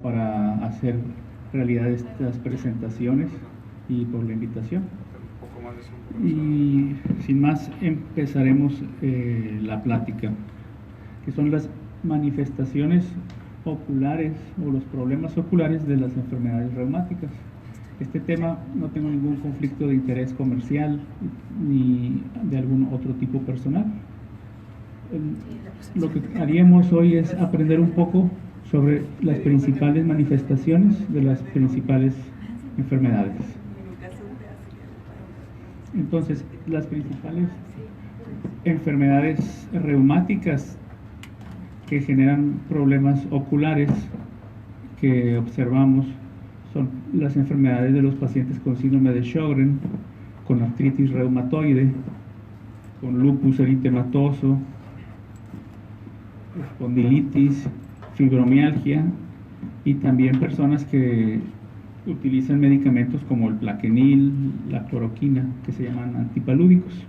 para hacer realidad estas presentaciones y por la invitación. Y sin más empezaremos la plática, que son las manifestaciones oculares o los problemas oculares de las enfermedades reumáticas. Este tema no tengo ningún conflicto de interés comercial ni de algún otro tipo personal. Lo que haríamos hoy es aprender un poco sobre las principales manifestaciones de las principales enfermedades. Entonces, las principales enfermedades reumáticas que generan problemas oculares que observamos son las enfermedades de los pacientes con síndrome de Sjögren, con artritis reumatoide, con lupus eritematoso, espondilitis, fibromialgia, y también personas que utilizan medicamentos como el plaquenil, la cloroquina, que se llaman antipalúdicos.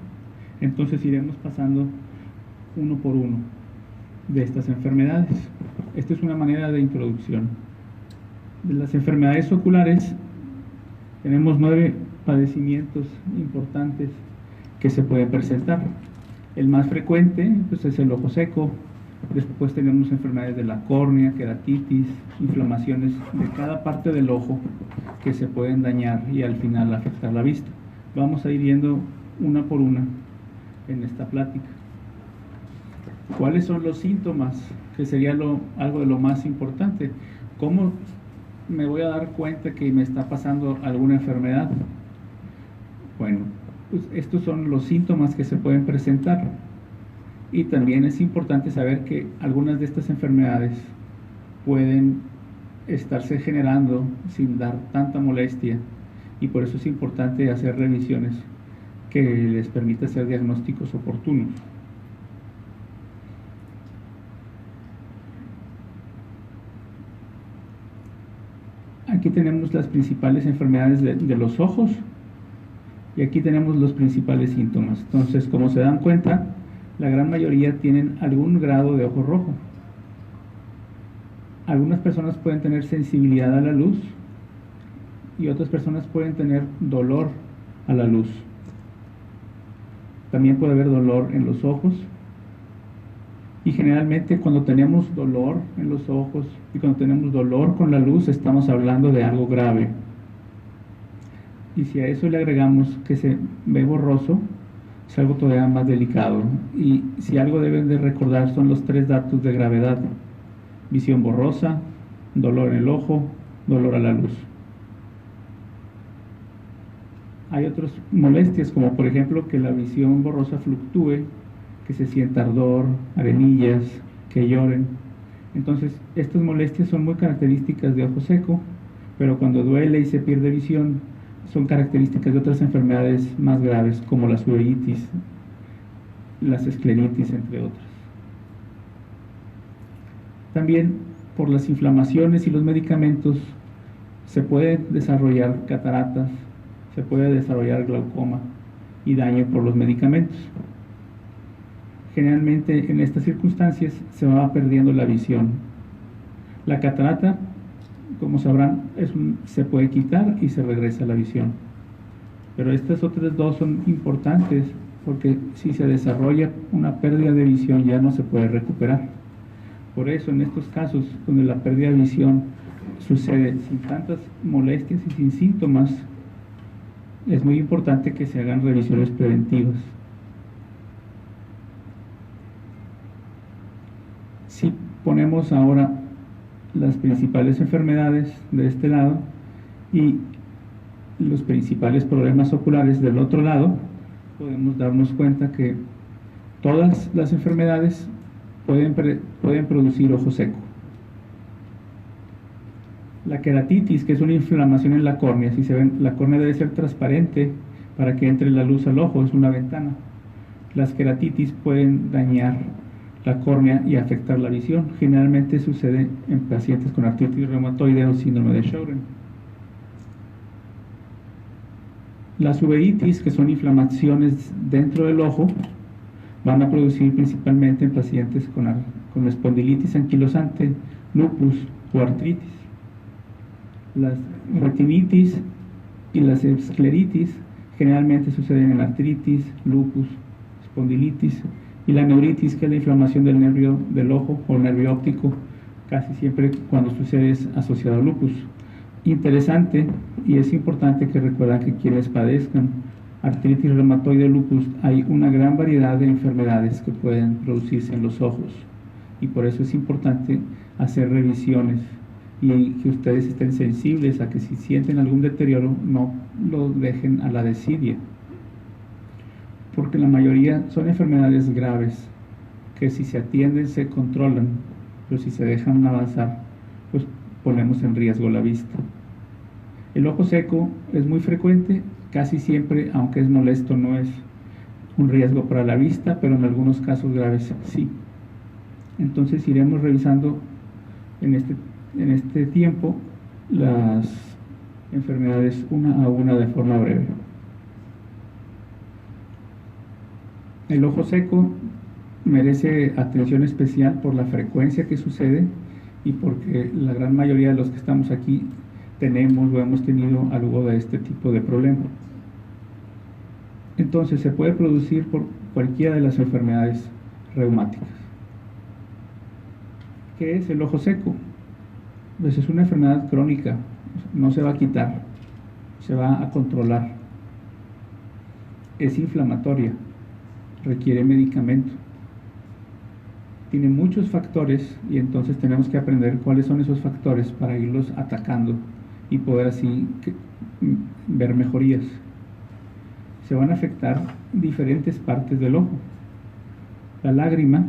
Entonces iremos pasando uno por uno de estas enfermedades. Esta es una manera de introducción. De las enfermedades oculares tenemos 9 padecimientos importantes que se pueden presentar. El más frecuente pues, es el ojo seco. Después tenemos enfermedades de la córnea, queratitis, inflamaciones de cada parte del ojo que se pueden dañar y al final afectar la vista. Vamos a ir viendo una por una en esta plática. ¿Cuáles son los síntomas? Que sería algo de lo más importante. ¿Cómo me voy a dar cuenta que me está pasando alguna enfermedad? Bueno, pues estos son los síntomas que se pueden presentar. Y también es importante saber que algunas de estas enfermedades pueden estarse generando sin dar tanta molestia, y por eso es importante hacer revisiones que les permita hacer diagnósticos oportunos. Aquí tenemos las principales enfermedades de los ojos y aquí tenemos los principales síntomas. Entonces, como se dan cuenta, la gran mayoría tienen algún grado de ojo rojo. Algunas personas pueden tener sensibilidad a la luz y otras personas pueden tener dolor a la luz. También puede haber dolor en los ojos, y generalmente cuando tenemos dolor en los ojos y cuando tenemos dolor con la luz estamos hablando de algo grave. Y si a eso le agregamos que se ve borroso, es algo todavía más delicado. Y si algo deben de recordar son los 3 datos de gravedad: visión borrosa, dolor en el ojo, dolor a la luz. Hay otras molestias, como por ejemplo que la visión borrosa fluctúe, que se sienta ardor, arenillas, que lloren. Entonces, estas molestias son muy características de ojo seco, pero cuando duele y se pierde visión, son características de otras enfermedades más graves, como las uveitis, las escleritis, entre otras. También, por las inflamaciones y los medicamentos, se pueden desarrollar cataratas, se puede desarrollar glaucoma y daño por los medicamentos. Generalmente, en estas circunstancias, se va perdiendo la visión. La catarata, como sabrán, se puede quitar y se regresa la visión. Pero estas otras dos son importantes porque si se desarrolla una pérdida de visión ya no se puede recuperar. Por eso en estos casos donde la pérdida de visión sucede sin tantas molestias y sin síntomas, es muy importante que se hagan revisiones preventivas. Si ponemos ahora las principales enfermedades de este lado y los principales problemas oculares del otro lado, podemos darnos cuenta que todas las enfermedades pueden producir ojo seco. La queratitis, que es una inflamación en la córnea, si se ven, la córnea debe ser transparente para que entre la luz al ojo, es una ventana. Las queratitis pueden dañar la córnea y afectar la visión. Generalmente sucede en pacientes con artritis reumatoide o síndrome de Sjögren. Las uveitis, que son inflamaciones dentro del ojo, van a producir principalmente en pacientes con espondilitis anquilosante, lupus o artritis. Las retinitis y las escleritis generalmente suceden en artritis, lupus, espondilitis y la neuritis, que es la inflamación del nervio del ojo o nervio óptico, casi siempre cuando sucede es asociado a lupus. Interesante, y es importante que recuerden que quienes padezcan artritis reumatoide o lupus, hay una gran variedad de enfermedades que pueden producirse en los ojos, y por eso es importante hacer revisiones y que ustedes estén sensibles a que si sienten algún deterioro no lo dejen a la desidia, porque la mayoría son enfermedades graves que si se atienden se controlan, pero si se dejan avanzar pues ponemos en riesgo la vista. El ojo seco es muy frecuente, casi siempre, aunque es molesto, no es un riesgo para la vista, pero en algunos casos graves sí. Entonces iremos revisando en este tiempo las enfermedades una a una de forma breve. El ojo seco merece atención especial por la frecuencia que sucede y porque la gran mayoría de los que estamos aquí tenemos o hemos tenido algo de este tipo de problema. Entonces se puede producir por cualquiera de las enfermedades reumáticas. ¿Qué es el ojo seco? Pues es una enfermedad crónica, no se va a quitar, se va a controlar. Es inflamatoria, requiere medicamento. Tiene muchos factores y entonces tenemos que aprender cuáles son esos factores para irlos atacando y poder así ver mejorías. Se van a afectar diferentes partes del ojo. La lágrima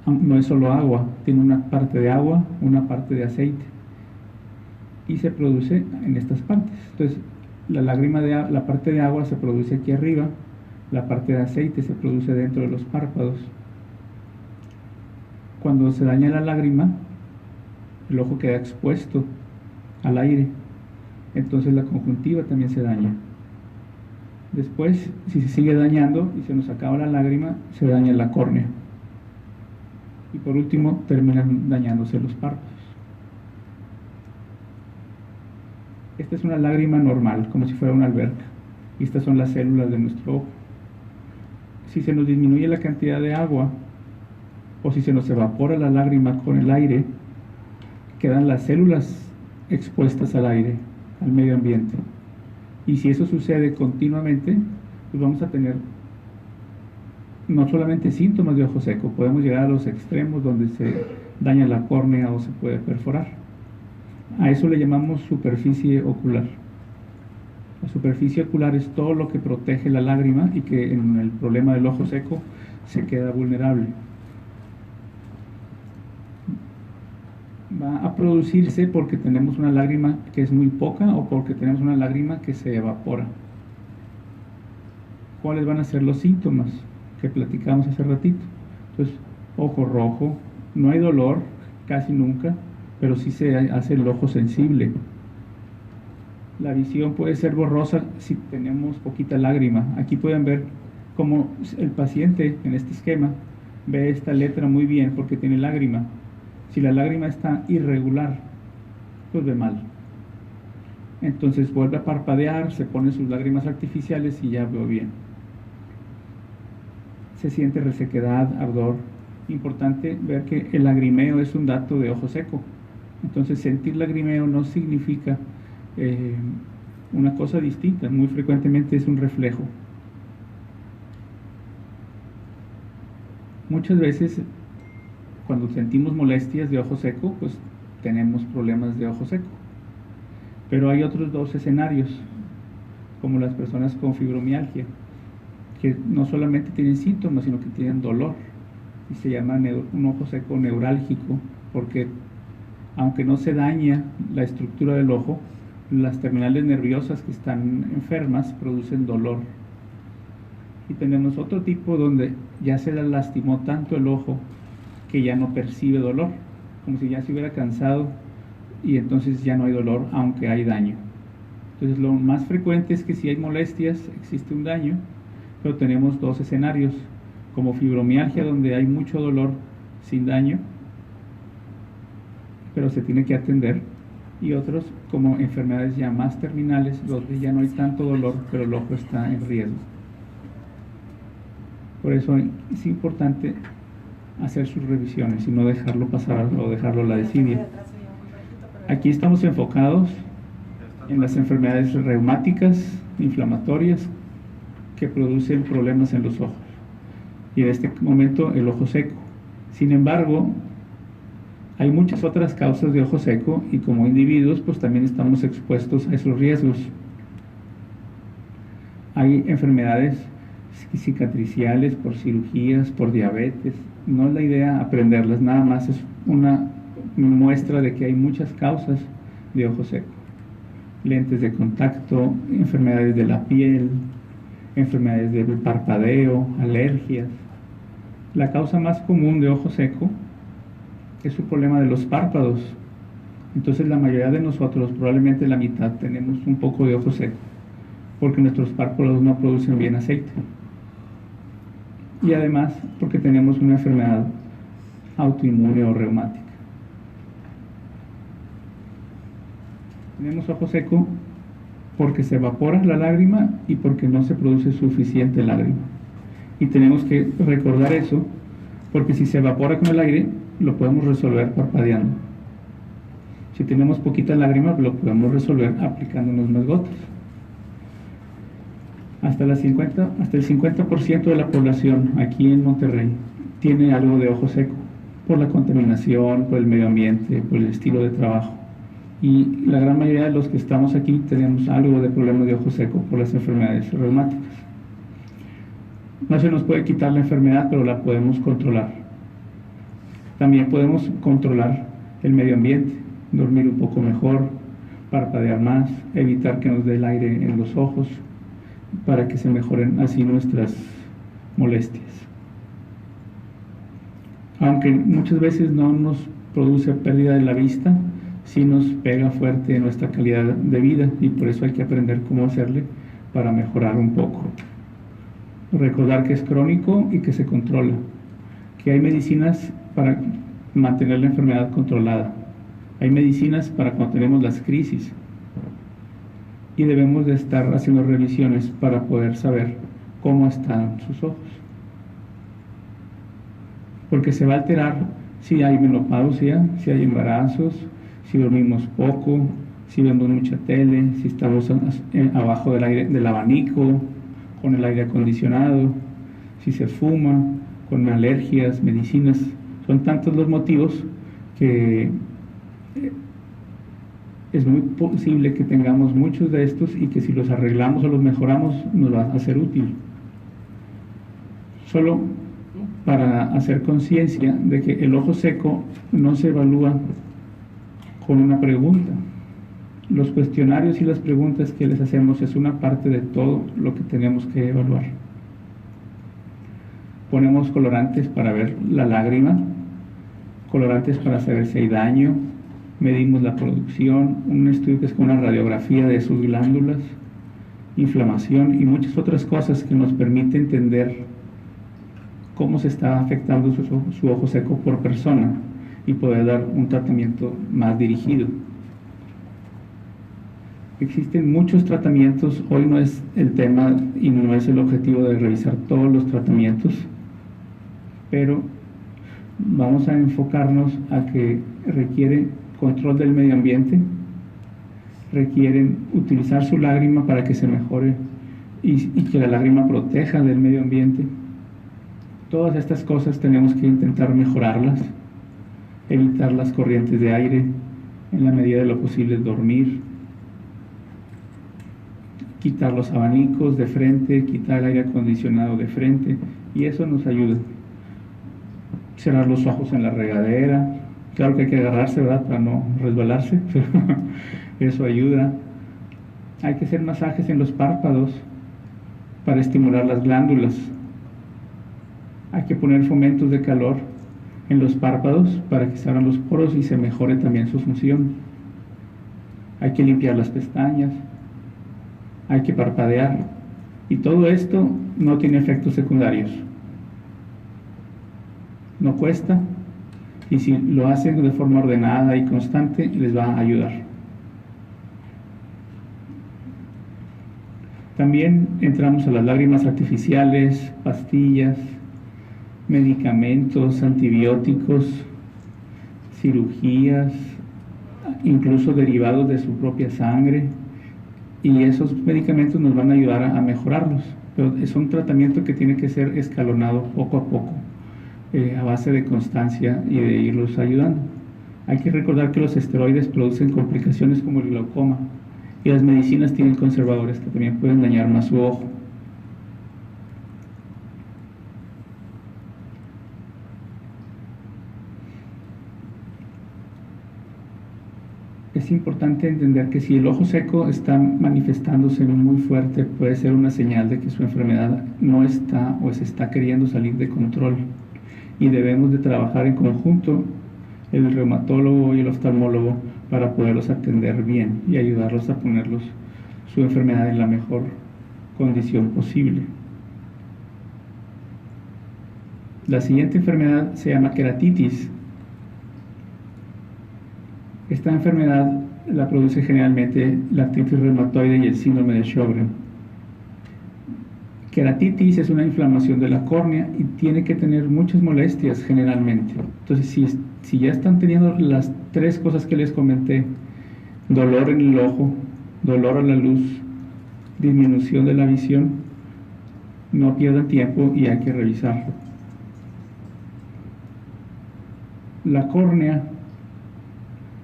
no es solo agua, tiene una parte de agua, una parte de aceite y se produce en estas partes. Entonces la parte de agua se produce aquí arriba, la parte de aceite se produce dentro de los párpados. Cuando se daña la lágrima, el ojo queda expuesto al aire, entonces la conjuntiva también se daña. Después, si se sigue dañando y se nos acaba la lágrima, se daña la córnea. Y por último, terminan dañándose los párpados. Esta es una lágrima normal, como si fuera una alberca. Y estas son las células de nuestro ojo. Si se nos disminuye la cantidad de agua, o si se nos evapora la lágrima con el aire, quedan las células expuestas al aire, al medio ambiente. Y si eso sucede continuamente, pues vamos a tener no solamente síntomas de ojo seco, podemos llegar a los extremos donde se daña la córnea o se puede perforar. A eso le llamamos superficie ocular. La superficie ocular es todo lo que protege la lágrima y que en el problema del ojo seco se queda vulnerable. Va a producirse porque tenemos una lágrima que es muy poca o porque tenemos una lágrima que se evapora. ¿Cuáles van a ser los síntomas que platicamos hace ratito? Entonces, ojo rojo, no hay dolor casi nunca, pero sí se hace el ojo sensible. La visión puede ser borrosa si tenemos poquita lágrima. Aquí pueden ver cómo el paciente en este esquema ve esta letra muy bien porque tiene lágrima. Si la lágrima está irregular, pues ve mal. Entonces vuelve a parpadear, se pone sus lágrimas artificiales y ya veo bien. Se siente resequedad, ardor. Importante ver que el lagrimeo es un dato de ojo seco. Entonces sentir lagrimeo no significa una cosa distinta, muy frecuentemente es un reflejo. Muchas veces cuando sentimos molestias de ojo seco, pues tenemos problemas de ojo seco. Pero hay otros dos escenarios, como las personas con fibromialgia, que no solamente tienen síntomas, sino que tienen dolor, y se llama un ojo seco neurálgico, porque aunque no se daña la estructura del ojo, las terminales nerviosas que están enfermas producen dolor. Y tenemos otro tipo donde ya se le lastimó tanto el ojo que ya no percibe dolor, como si ya se hubiera cansado y entonces ya no hay dolor aunque hay daño. Entonces lo más frecuente es que si hay molestias existe un daño, pero tenemos dos escenarios, como fibromialgia donde hay mucho dolor sin daño, pero se tiene que atender, y otros como enfermedades ya más terminales, donde ya no hay tanto dolor, pero el ojo está en riesgo. Por eso es importante hacer sus revisiones y no dejarlo pasar o dejarlo a la desidia. Aquí estamos enfocados en las enfermedades reumáticas, inflamatorias, que producen problemas en los ojos. Y en este momento el ojo seco. Sin embargo, hay muchas otras causas de ojo seco y como individuos pues también estamos expuestos a esos riesgos. Hay enfermedades cicatriciales por cirugías, por diabetes. No es la idea aprenderlas, nada más es una muestra de que hay muchas causas de ojo seco. Lentes de contacto, enfermedades de la piel, enfermedades del parpadeo, alergias. La causa más común de ojo seco es un problema de los párpados. Entonces la mayoría de nosotros, probablemente la mitad, tenemos un poco de ojo seco porque nuestros párpados no producen bien aceite. Y además porque tenemos una enfermedad autoinmune o reumática. Tenemos ojo seco porque se evapora la lágrima y porque no se produce suficiente lágrima. Y tenemos que recordar eso, porque si se evapora con el aire, lo podemos resolver parpadeando. Si tenemos poquita lágrima, lo podemos resolver aplicándonos más gotas. Hasta el 50% de la población aquí en Monterrey tiene algo de ojo seco, por la contaminación, por el medio ambiente, por el estilo de trabajo. Y la gran mayoría de los que estamos aquí tenemos algo de problema de ojo seco por las enfermedades reumáticas. No se nos puede quitar la enfermedad, pero la podemos controlar. También podemos controlar el medio ambiente, dormir un poco mejor, parpadear más, evitar que nos dé el aire en los ojos, para que se mejoren así nuestras molestias. Aunque muchas veces no nos produce pérdida de la vista, sí nos pega fuerte en nuestra calidad de vida y por eso hay que aprender cómo hacerle para mejorar un poco. Recordar que es crónico y que se controla, que hay medicinas para mantener la enfermedad controlada, hay medicinas para cuando tenemos las crisis y debemos de estar haciendo revisiones para poder saber cómo están sus ojos, porque se va a alterar si hay menopausia, si hay embarazos, si dormimos poco, si vemos mucha tele, si estamos abajo del abanico, con el aire acondicionado, si se fuma, con alergias, medicinas. Son tantos los motivos que es muy posible que tengamos muchos de estos y que si los arreglamos o los mejoramos nos va a ser útil. Solo para hacer conciencia de que el ojo seco no se evalúa con una pregunta. Los cuestionarios y las preguntas que les hacemos es una parte de todo lo que tenemos que evaluar. Ponemos colorantes para ver la lágrima, colorantes para saber si hay daño, medimos la producción, un estudio que es como una radiografía de sus glándulas, inflamación y muchas otras cosas que nos permite entender cómo se está afectando su ojo seco por persona y poder dar un tratamiento más dirigido. Existen muchos tratamientos, hoy no es el tema y no es el objetivo de revisar todos los tratamientos, pero vamos a enfocarnos a que requiere control del medio ambiente, requieren utilizar su lágrima para que se mejore y que la lágrima proteja del medio ambiente. Todas estas cosas tenemos que intentar mejorarlas, evitar las corrientes de aire, en la medida de lo posible dormir, quitar los abanicos de frente, quitar el aire acondicionado de frente, y eso nos ayuda. Cerrar los ojos en la regadera, claro que hay que agarrarse, ¿verdad?, para no resbalarse, pero eso ayuda. Hay que hacer masajes en los párpados para estimular las glándulas. Hay que poner fomentos de calor en los párpados para que se abran los poros y se mejore también su función. Hay que limpiar las pestañas, hay que parpadear, y todo esto no tiene efectos secundarios. No cuesta, y si lo hacen de forma ordenada y constante, les va a ayudar. También entramos a las lágrimas artificiales, pastillas, medicamentos, antibióticos, cirugías, incluso derivados de su propia sangre, y esos medicamentos nos van a ayudar a mejorarlos, pero es un tratamiento que tiene que ser escalonado poco a poco, a base de constancia y de irlos ayudando. Hay que recordar que los esteroides producen complicaciones como el glaucoma, y las medicinas tienen conservadores que también pueden dañar más su ojo. Es importante entender que si el ojo seco está manifestándose muy fuerte, puede ser una señal de que su enfermedad no está o se está queriendo salir de control, y debemos de trabajar en conjunto el reumatólogo y el oftalmólogo para poderlos atender bien y ayudarlos a ponerlos su enfermedad en la mejor condición posible. La siguiente enfermedad se llama queratitis. Esta enfermedad la produce generalmente la artritis reumatoide y el síndrome de Sjögren. Queratitis es una inflamación de la córnea y tiene que tener muchas molestias generalmente. Entonces, si ya están teniendo las tres cosas que les comenté, dolor en el ojo, dolor a la luz, disminución de la visión, no pierdan tiempo y hay que revisarlo. La córnea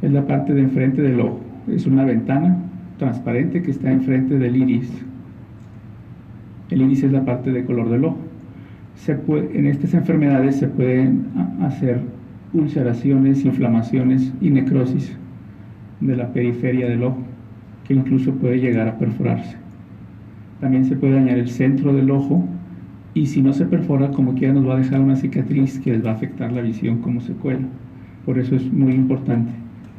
es la parte de enfrente del ojo. Es una ventana transparente que está enfrente del iris. El iris es la parte de color del ojo. En estas enfermedades se pueden hacer ulceraciones, inflamaciones y necrosis de la periferia del ojo, que incluso puede llegar a perforarse. También se puede dañar el centro del ojo, y si no se perfora, como quiera nos va a dejar una cicatriz que les va a afectar la visión como secuela. Por eso es muy importante.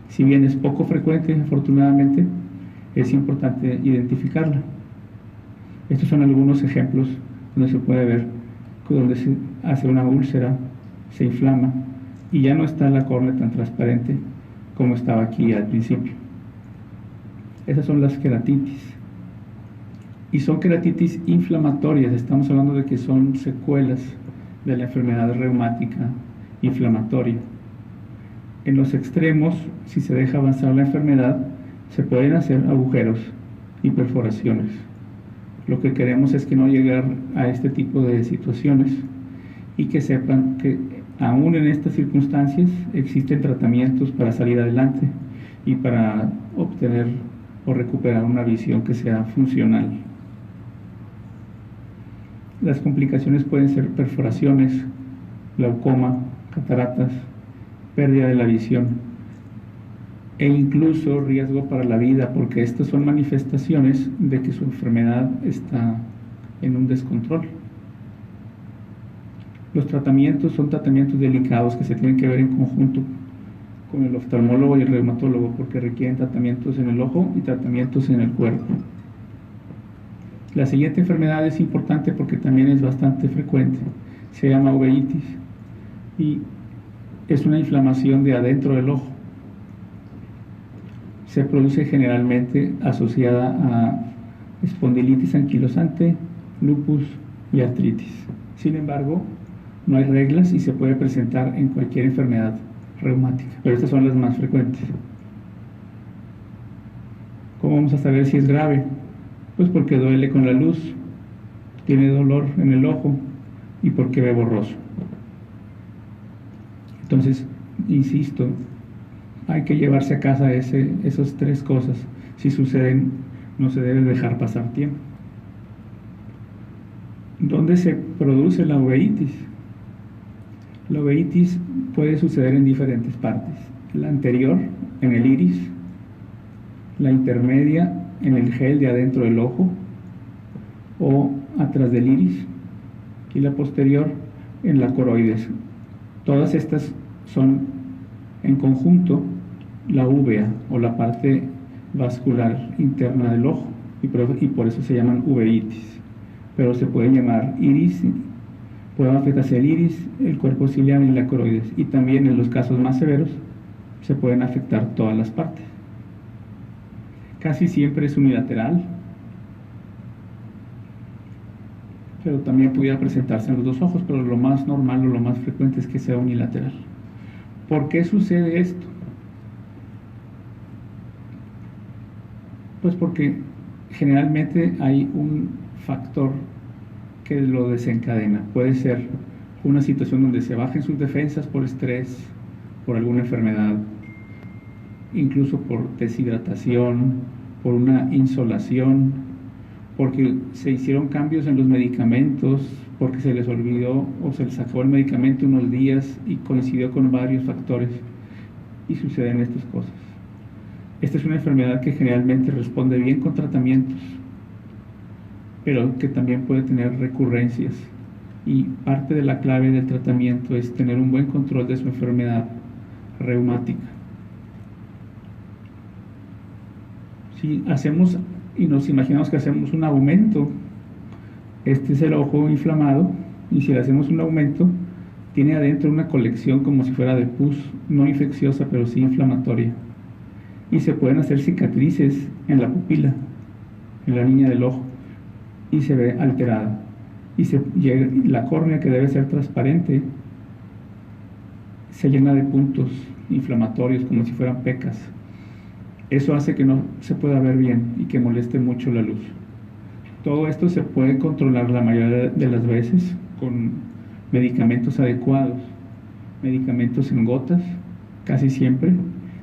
Si bien es poco frecuente, afortunadamente, es importante identificarla. Estos son algunos ejemplos donde se puede ver donde se hace una úlcera, se inflama y ya no está la córnea tan transparente como estaba aquí al principio. Esas son las queratitis. Y son queratitis inflamatorias. Estamos hablando de que son secuelas de la enfermedad reumática inflamatoria. En los extremos, si se deja avanzar la enfermedad, se pueden hacer agujeros y perforaciones. Lo que queremos es que no llegar a este tipo de situaciones, y que sepan que aún en estas circunstancias existen tratamientos para salir adelante y para obtener o recuperar una visión que sea funcional. Las complicaciones pueden ser perforaciones, glaucoma, cataratas, pérdida de la visión e incluso riesgo para la vida, porque estas son manifestaciones de que su enfermedad está en un descontrol. Los tratamientos son tratamientos delicados que se tienen que ver en conjunto con el oftalmólogo y el reumatólogo, porque requieren tratamientos en el ojo y tratamientos en el cuerpo. La siguiente enfermedad es importante porque también es bastante frecuente. Se llama uveitis y es una inflamación de adentro del ojo. Se produce generalmente asociada a espondilitis anquilosante, lupus y artritis. Sin embargo, no hay reglas y se puede presentar en cualquier enfermedad reumática, pero estas son las más frecuentes. ¿Cómo vamos a saber si es grave? Pues porque duele con la luz, tiene dolor en el ojo y porque ve borroso. Entonces, insisto, hay que llevarse a casa esas tres cosas. Si suceden, no se debe dejar pasar tiempo. ¿Dónde se produce la uveitis? La uveitis puede suceder en diferentes partes. La anterior, en el iris; la intermedia, en el gel de adentro del ojo o atrás del iris; y la posterior, en la coroides. Todas estas son en conjunto la uvea o la parte vascular interna del ojo, y por eso se llaman uveitis. Pero se pueden llamar iris, pueden afectar el iris, el cuerpo ciliar y la coroides, y también en los casos más severos se pueden afectar todas las partes. Casi siempre es unilateral pero también pudiera presentarse en los dos ojos, pero lo más normal o lo más frecuente es que sea unilateral. ¿Por qué sucede esto? Pues porque generalmente hay un factor que lo desencadena. Puede ser una situación donde se bajen sus defensas por estrés, por alguna enfermedad, incluso por deshidratación, por una insolación, porque se hicieron cambios en los medicamentos, porque se les olvidó o se les acabó el medicamento unos días y coincidió con varios factores y suceden estas cosas. Esta es una enfermedad que generalmente responde bien con tratamientos, pero que también puede tener recurrencias, y parte de la clave del tratamiento es tener un buen control de su enfermedad reumática. Si hacemos y nos imaginamos que hacemos un aumento, este es el ojo inflamado, y si le hacemos un aumento, tiene adentro una colección como si fuera de pus, no infecciosa, pero sí inflamatoria. Y se pueden hacer cicatrices en la pupila, en la línea del ojo, y se ve alterada. Y la córnea, que debe ser transparente, se llena de puntos inflamatorios como si fueran pecas. Eso hace que no se pueda ver bien y que moleste mucho la luz. Todo esto se puede controlar la mayoría de las veces con medicamentos adecuados, medicamentos en gotas, casi siempre.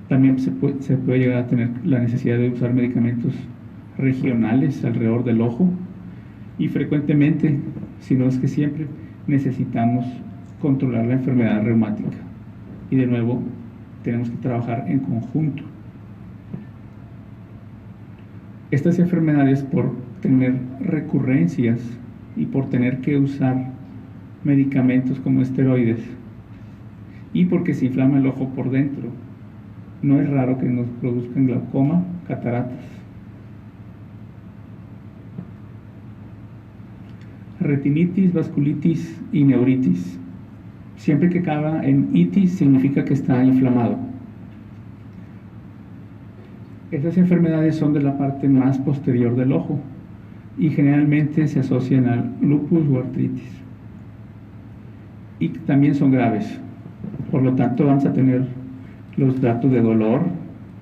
También se puede llegar a tener la necesidad de usar medicamentos regionales alrededor del ojo, y frecuentemente, si no es que siempre, necesitamos controlar la enfermedad reumática. Y de nuevo, tenemos que trabajar en conjunto. Estas enfermedades, por tener recurrencias y por tener que usar medicamentos como esteroides, y porque se inflama el ojo por dentro, no es raro que nos produzcan glaucoma, cataratas. Retinitis, vasculitis y neuritis. Siempre que acaba en itis significa que está inflamado. Estas enfermedades son de la parte más posterior del ojo y generalmente se asocian al lupus o artritis. Y también son graves. Por lo tanto, vamos a tener los datos de dolor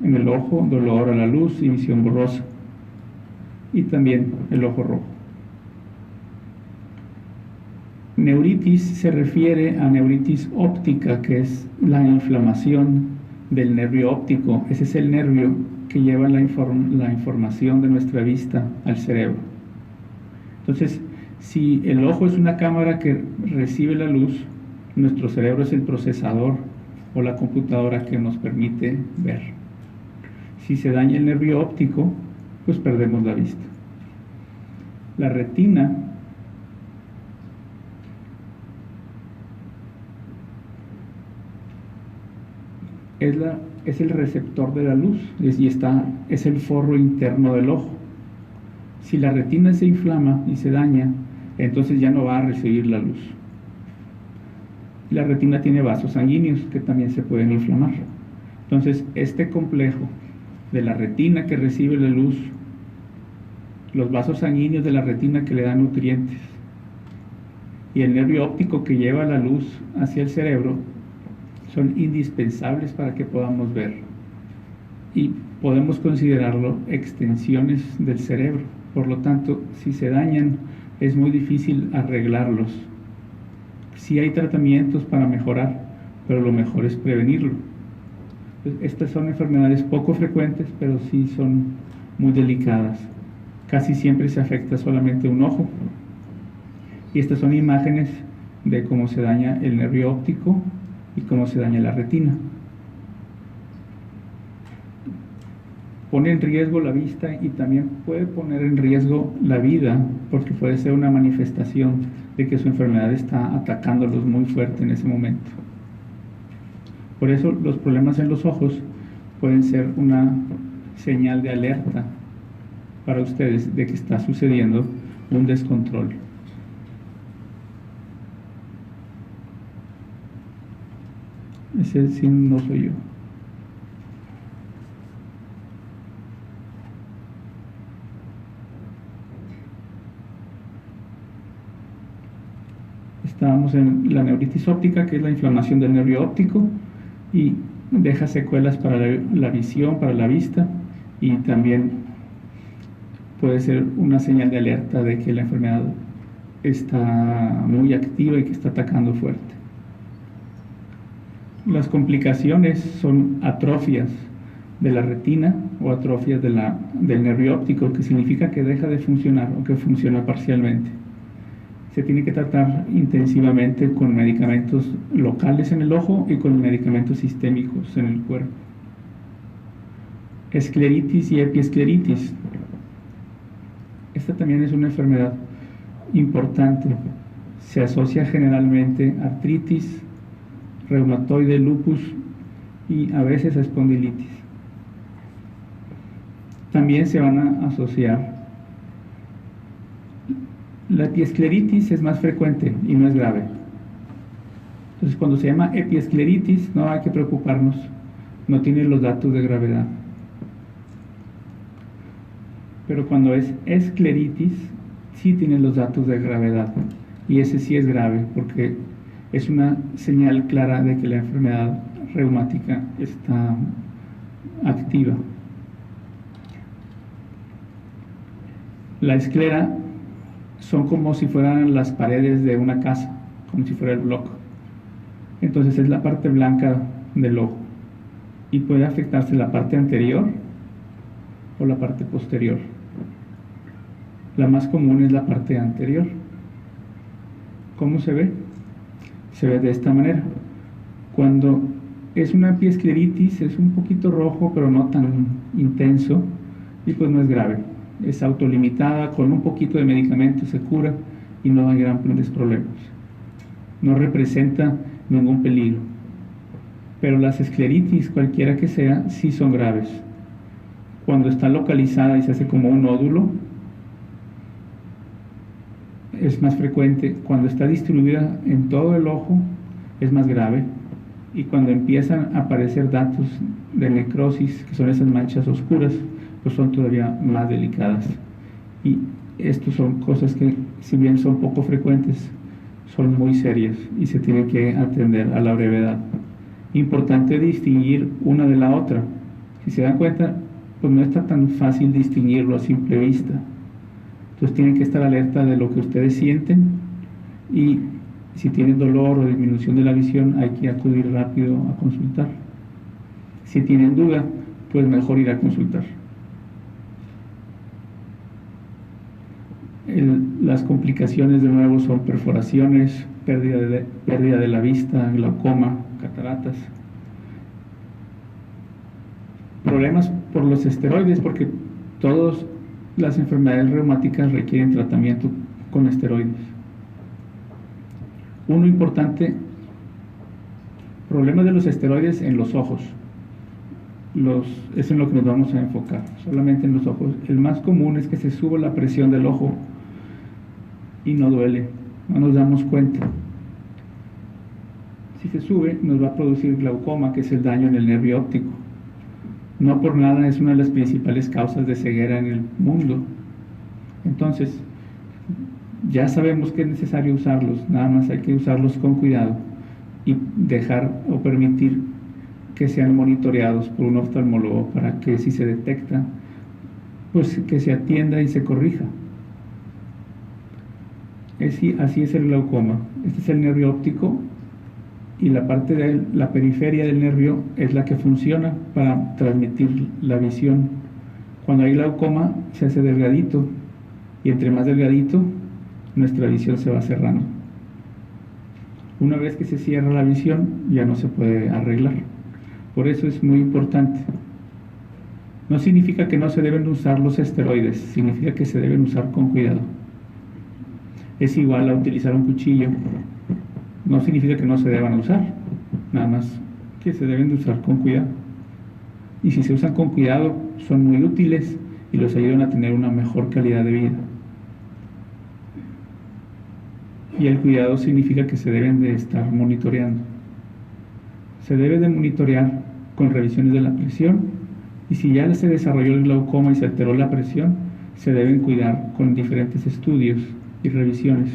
en el ojo, dolor a la luz y visión borrosa. Y también el ojo rojo. Neuritis se refiere a neuritis óptica, que es la inflamación del nervio óptico. Ese es el nervio que lleva la información de nuestra vista al cerebro. Entonces, si el ojo es una cámara que recibe la luz, nuestro cerebro es el procesador o la computadora que nos permite ver. Si se daña el nervio óptico, pues perdemos la vista. La retina es el receptor de la luz y es el forro interno del ojo. Si la retina se inflama y se daña, entonces ya no va a recibir la luz. La retina tiene vasos sanguíneos que también se pueden inflamar. Entonces, este complejo de la retina que recibe la luz, los vasos sanguíneos de la retina que le dan nutrientes, y el nervio óptico que lleva la luz hacia el cerebro, son indispensables para que podamos ver, y podemos considerarlo extensiones del cerebro. Por lo tanto, si se dañan, es muy difícil arreglarlos. Sí hay tratamientos para mejorar, pero lo mejor es prevenirlo. Estas son enfermedades poco frecuentes, pero sí son muy delicadas. Casi siempre se afecta solamente un ojo. Y estas son imágenes de cómo se daña el nervio óptico y cómo se daña la retina. Pone en riesgo la vista y también puede poner en riesgo la vida, porque puede ser una manifestación de que su enfermedad está atacándolos muy fuerte en ese momento. Por eso los problemas en los ojos pueden ser una señal de alerta para ustedes de que está sucediendo un descontrol. Ese sí no soy yo. Estábamos en la neuritis óptica, que es la inflamación del nervio óptico y deja secuelas para la visión, para la vista, y también puede ser una señal de alerta de que la enfermedad está muy activa y que está atacando fuerte. Las complicaciones son atrofias de la retina o atrofias del nervio óptico, que significa que deja de funcionar o que funciona parcialmente. Se tiene que tratar intensivamente con medicamentos locales en el ojo y con medicamentos sistémicos en el cuerpo. Escleritis y epiescleritis. Esta también es una enfermedad importante. Se asocia generalmente a artritis, reumatoide, lupus y a veces a espondilitis. También se van a asociar. La epiescleritis es más frecuente y no es grave. Entonces, cuando se llama epiescleritis, no hay que preocuparnos, no tiene los datos de gravedad. Pero cuando es escleritis, sí tiene los datos de gravedad, y ese sí es grave, porque es una señal clara de que la enfermedad reumática está activa. La esclera son como si fueran las paredes de una casa, como si fuera el bloque. Entonces es la parte blanca del ojo y puede afectarse la parte anterior o la parte posterior. La más común es la parte anterior. ¿Cómo se ve? Se ve de esta manera. Cuando es una epiescleritis es un poquito rojo, pero no tan intenso, y pues no es grave. Es autolimitada, con un poquito de medicamento se cura y no hay grandes problemas. No representa ningún peligro. Pero las escleritis, cualquiera que sea, sí son graves. Cuando está localizada y se hace como un nódulo, es más frecuente. Cuando está distribuida en todo el ojo, es más grave. Y cuando empiezan a aparecer datos de necrosis, que son esas manchas oscuras, pues son todavía más delicadas. Y estas son cosas que, si bien son poco frecuentes, son muy serias y se tienen que atender a la brevedad. Importante distinguir una de la otra. Si se dan cuenta, pues no está tan fácil distinguirlo a simple vista. Entonces tienen que estar alerta de lo que ustedes sienten, y si tienen dolor o disminución de la visión, hay que acudir rápido a consultar. Si tienen duda, pues mejor ir a consultar. Las complicaciones de nuevo son perforaciones, pérdida de la vista, glaucoma, cataratas. Problemas por los esteroides, porque todas las enfermedades reumáticas requieren tratamiento con esteroides. Uno importante, problema de los esteroides en los ojos. Es en lo que nos vamos a enfocar, solamente en los ojos. El más común es que se suba la presión del ojo y no duele, no nos damos cuenta. Si se sube, nos va a producir glaucoma, que es el daño en el nervio óptico. No por nada es una de las principales causas de ceguera en el mundo. Entonces, ya sabemos que es necesario usarlos, nada más hay que usarlos con cuidado y dejar o permitir que sean monitoreados por un oftalmólogo para que, si se detecta, pues que se atienda y se corrija. Así es el glaucoma. Este es el nervio óptico, y la parte de la periferia del nervio es la que funciona para transmitir la visión. Cuando hay glaucoma se hace delgadito, y entre más delgadito nuestra visión se va cerrando. Una vez que se cierra la visión ya no se puede arreglar. Por eso es muy importante. No significa que no se deben usar los esteroides, significa que se deben usar con cuidado. Es igual a utilizar un cuchillo. No significa que no se deban usar, nada más que se deben de usar con cuidado. Y si se usan con cuidado, son muy útiles y los ayudan a tener una mejor calidad de vida. Y el cuidado significa que se deben de estar monitoreando. Se debe de monitorear con revisiones de la presión, y si ya se desarrolló el glaucoma y se alteró la presión, se deben cuidar con diferentes estudios y revisiones.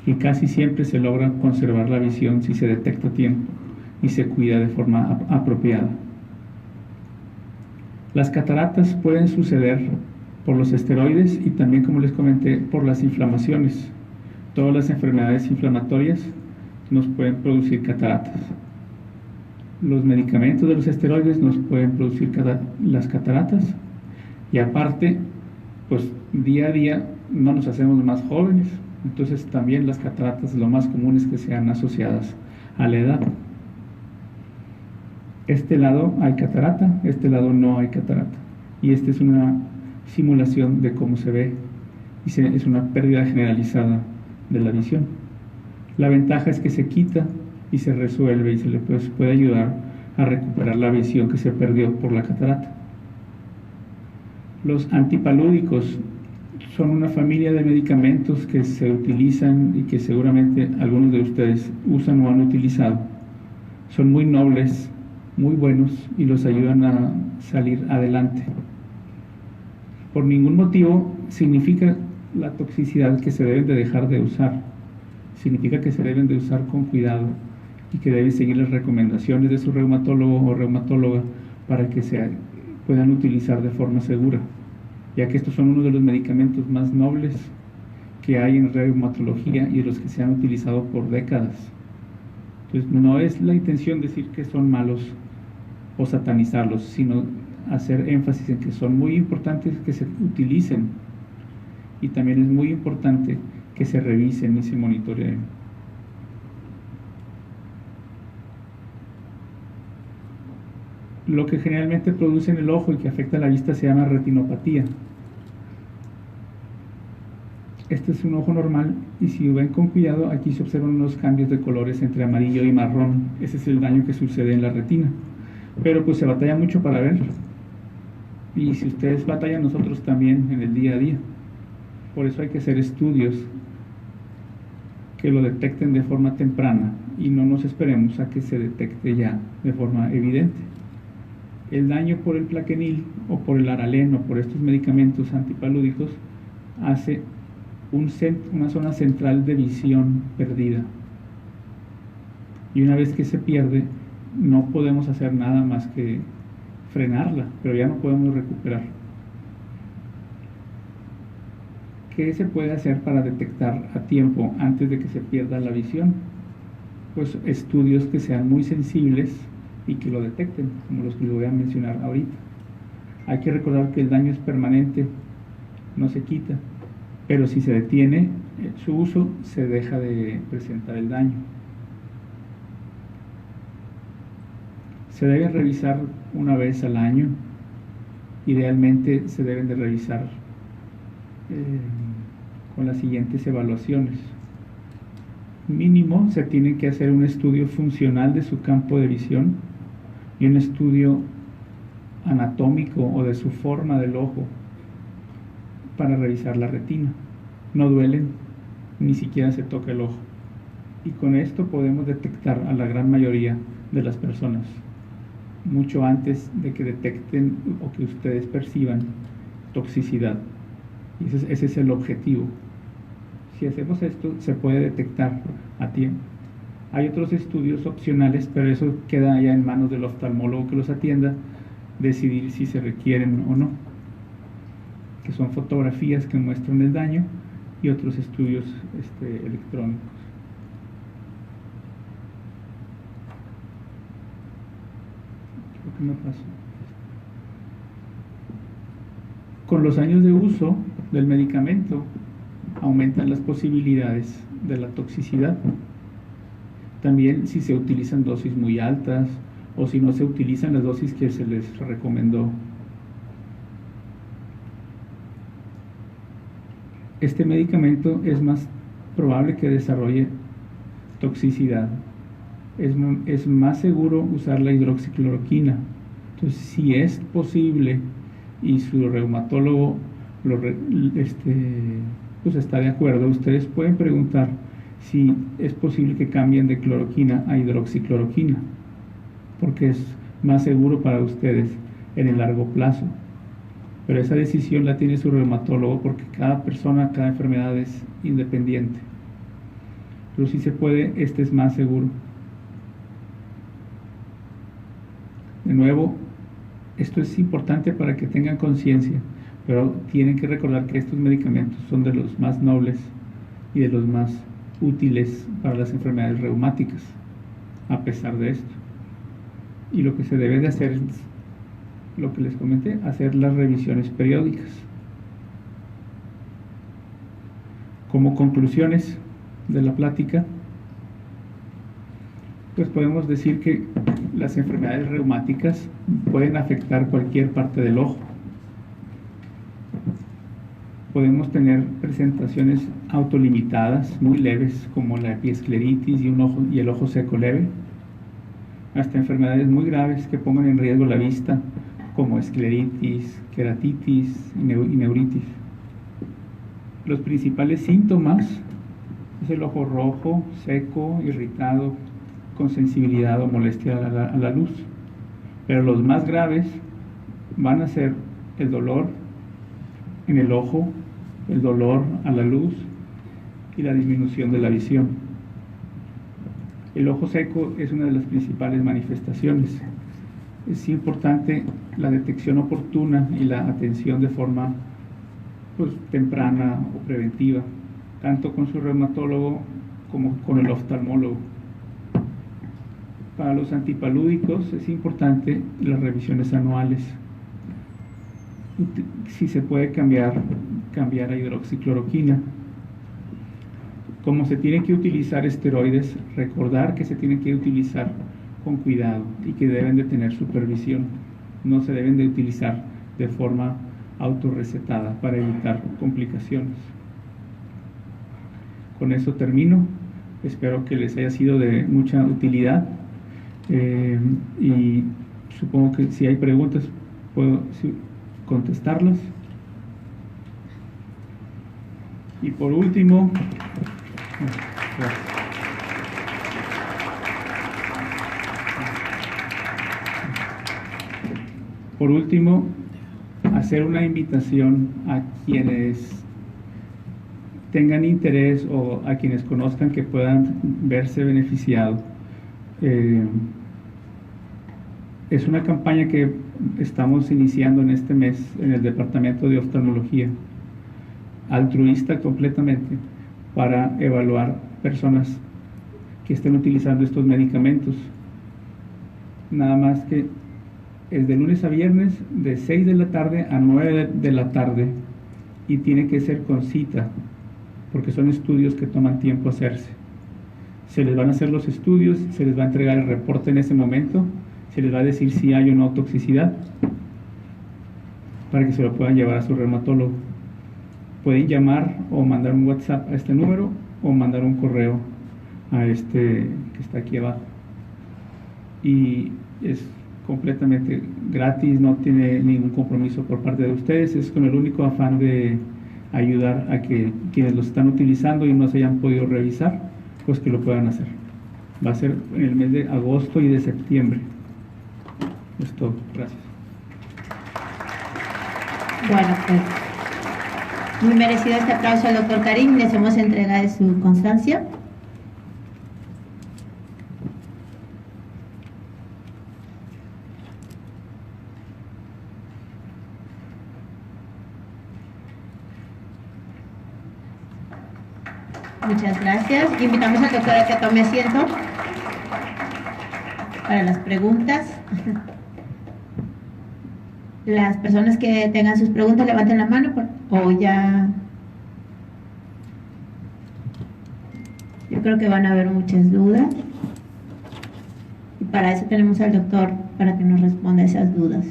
y casi siempre se logra conservar la visión si se detecta a tiempo y se cuida de forma apropiada. Las cataratas pueden suceder por los esteroides y también, como les comenté, por las inflamaciones. Todas las enfermedades inflamatorias nos pueden producir cataratas. Los medicamentos de los esteroides nos pueden producir las cataratas, y aparte, pues día a día no nos hacemos más jóvenes, entonces también las cataratas lo más común es que sean asociadas a la edad. Este lado hay catarata, este lado no hay catarata, y esta es una simulación de cómo se ve, y es una pérdida generalizada de la visión. La ventaja es que se quita y se resuelve y se le puede ayudar a recuperar la visión que se perdió por la catarata. Los antipalúdicos son una familia de medicamentos que se utilizan y que seguramente algunos de ustedes usan o han utilizado. Son muy nobles, muy buenos y los ayudan a salir adelante. Por ningún motivo significa la toxicidad que se deben de dejar de usar. Significa que se deben de usar con cuidado y que deben seguir las recomendaciones de su reumatólogo o reumatóloga para que se puedan utilizar de forma segura, ya que estos son uno de los medicamentos más nobles que hay en reumatología y de los que se han utilizado por décadas. Entonces no es la intención decir que son malos o satanizarlos, sino hacer énfasis en que son muy importantes que se utilicen, y también es muy importante que se revisen y se monitoreen. Lo que generalmente produce en el ojo y que afecta a la vista se llama retinopatía. Este es un ojo normal y si ven con cuidado, aquí se observan unos cambios de colores entre amarillo y marrón. Ese es el daño que sucede en la retina. Pero pues se batalla mucho para verlo. Y si ustedes batallan, nosotros también en el día a día. Por eso hay que hacer estudios que lo detecten de forma temprana y no nos esperemos a que se detecte ya de forma evidente. El daño por el plaquenil o por el Aralen o por estos medicamentos antipalúdicos hace una zona central de visión perdida. Y una vez que se pierde, no podemos hacer nada más que frenarla, pero ya no podemos recuperar. ¿Qué se puede hacer para detectar a tiempo antes de que se pierda la visión? Pues estudios que sean muy sensibles y que lo detecten, como los que les voy a mencionar ahorita. Hay que recordar que el daño es permanente, no se quita, pero si se detiene su uso, se deja de presentar el daño. Se debe revisar una vez al año, idealmente se deben de revisar con las siguientes evaluaciones. Mínimo se tiene que hacer un estudio funcional de su campo de visión y un estudio anatómico o de su forma del ojo para revisar la retina. No duelen, ni siquiera se toca el ojo. Y con esto podemos detectar a la gran mayoría de las personas, mucho antes de que detecten o que ustedes perciban toxicidad. Y ese es el objetivo. Si hacemos esto, se puede detectar a tiempo. Hay otros estudios opcionales, pero eso queda ya en manos del oftalmólogo que los atienda, decidir si se requieren o no, que son fotografías que muestran el daño y otros estudios electrónicos. ¿Qué me pasó? Con los años de uso del medicamento aumentan las posibilidades de la toxicidad. También si se utilizan dosis muy altas o si no se utilizan las dosis que se les recomendó. Este medicamento es más probable que desarrolle toxicidad. Es más seguro usar la hidroxicloroquina. Entonces, si es posible y su reumatólogo pues está de acuerdo, ustedes pueden preguntar si es posible que cambien de cloroquina a hidroxicloroquina, porque es más seguro para ustedes en el largo plazo. Pero esa decisión la tiene su reumatólogo porque cada persona, cada enfermedad es independiente. pero si se puede, este es más seguro. De nuevo, esto es importante para que tengan conciencia, pero tienen que recordar que estos medicamentos son de los más nobles y de los más útiles para las enfermedades reumáticas, a pesar de esto. Y lo que se debe de hacer es lo que les comenté, hacer las revisiones periódicas. Como conclusiones de la plática, pues podemos decir que las enfermedades reumáticas pueden afectar cualquier parte del ojo. Podemos tener presentaciones autolimitadas muy leves, como la epiescleritis y el ojo seco leve, hasta enfermedades muy graves que pongan en riesgo la vista, como escleritis, queratitis y neuritis. Los principales síntomas es el ojo rojo, seco, irritado, con sensibilidad o molestia a la luz. Pero los más graves van a ser el dolor en el ojo, el dolor a la luz y la disminución de la visión. El ojo seco es una de las principales manifestaciones. Es importante la detección oportuna y la atención de forma temprana o preventiva, tanto con su reumatólogo como con el oftalmólogo. Para los antipalúdicos es importante las revisiones anuales. Si se puede cambiar a hidroxicloroquina. Como se tienen que utilizar esteroides, recordar que se tienen que utilizar con cuidado y que deben de tener supervisión. No se deben de utilizar de forma autorrecetada para evitar complicaciones. Con eso termino. Espero que les haya sido de mucha utilidad. Y supongo que si hay preguntas puedo contestarlas. Y por último, hacer una invitación a quienes tengan interés o a quienes conozcan que puedan verse beneficiados. Es una campaña que estamos iniciando en este mes en el Departamento de Oftalmología, altruista completamente, para evaluar personas que estén utilizando estos medicamentos. Nada más que es de lunes a viernes, de 6 de la tarde a 9 de la tarde, y tiene que ser con cita, porque son estudios que toman tiempo hacerse. Se les van a hacer los estudios, se les va a entregar el reporte en ese momento, se les va a decir si hay o no toxicidad, para que se lo puedan llevar a su reumatólogo. Pueden llamar o mandar un WhatsApp a este número o mandar un correo a este que está aquí abajo. Y es completamente gratis, no tiene ningún compromiso por parte de ustedes, es con el único afán de ayudar a que quienes los están utilizando y no se hayan podido revisar, pues que lo puedan hacer. Va a ser en el mes de agosto y de septiembre. Es todo. Gracias. Bueno, pues muy merecido este aplauso al doctor Karim. Le hacemos entrega de su constancia. Muchas gracias. Invitamos al doctor a que tome asiento para las preguntas. Las personas que tengan sus preguntas levanten la mano o ya. Yo creo que van a haber muchas dudas y para eso tenemos al doctor para que nos responda esas dudas.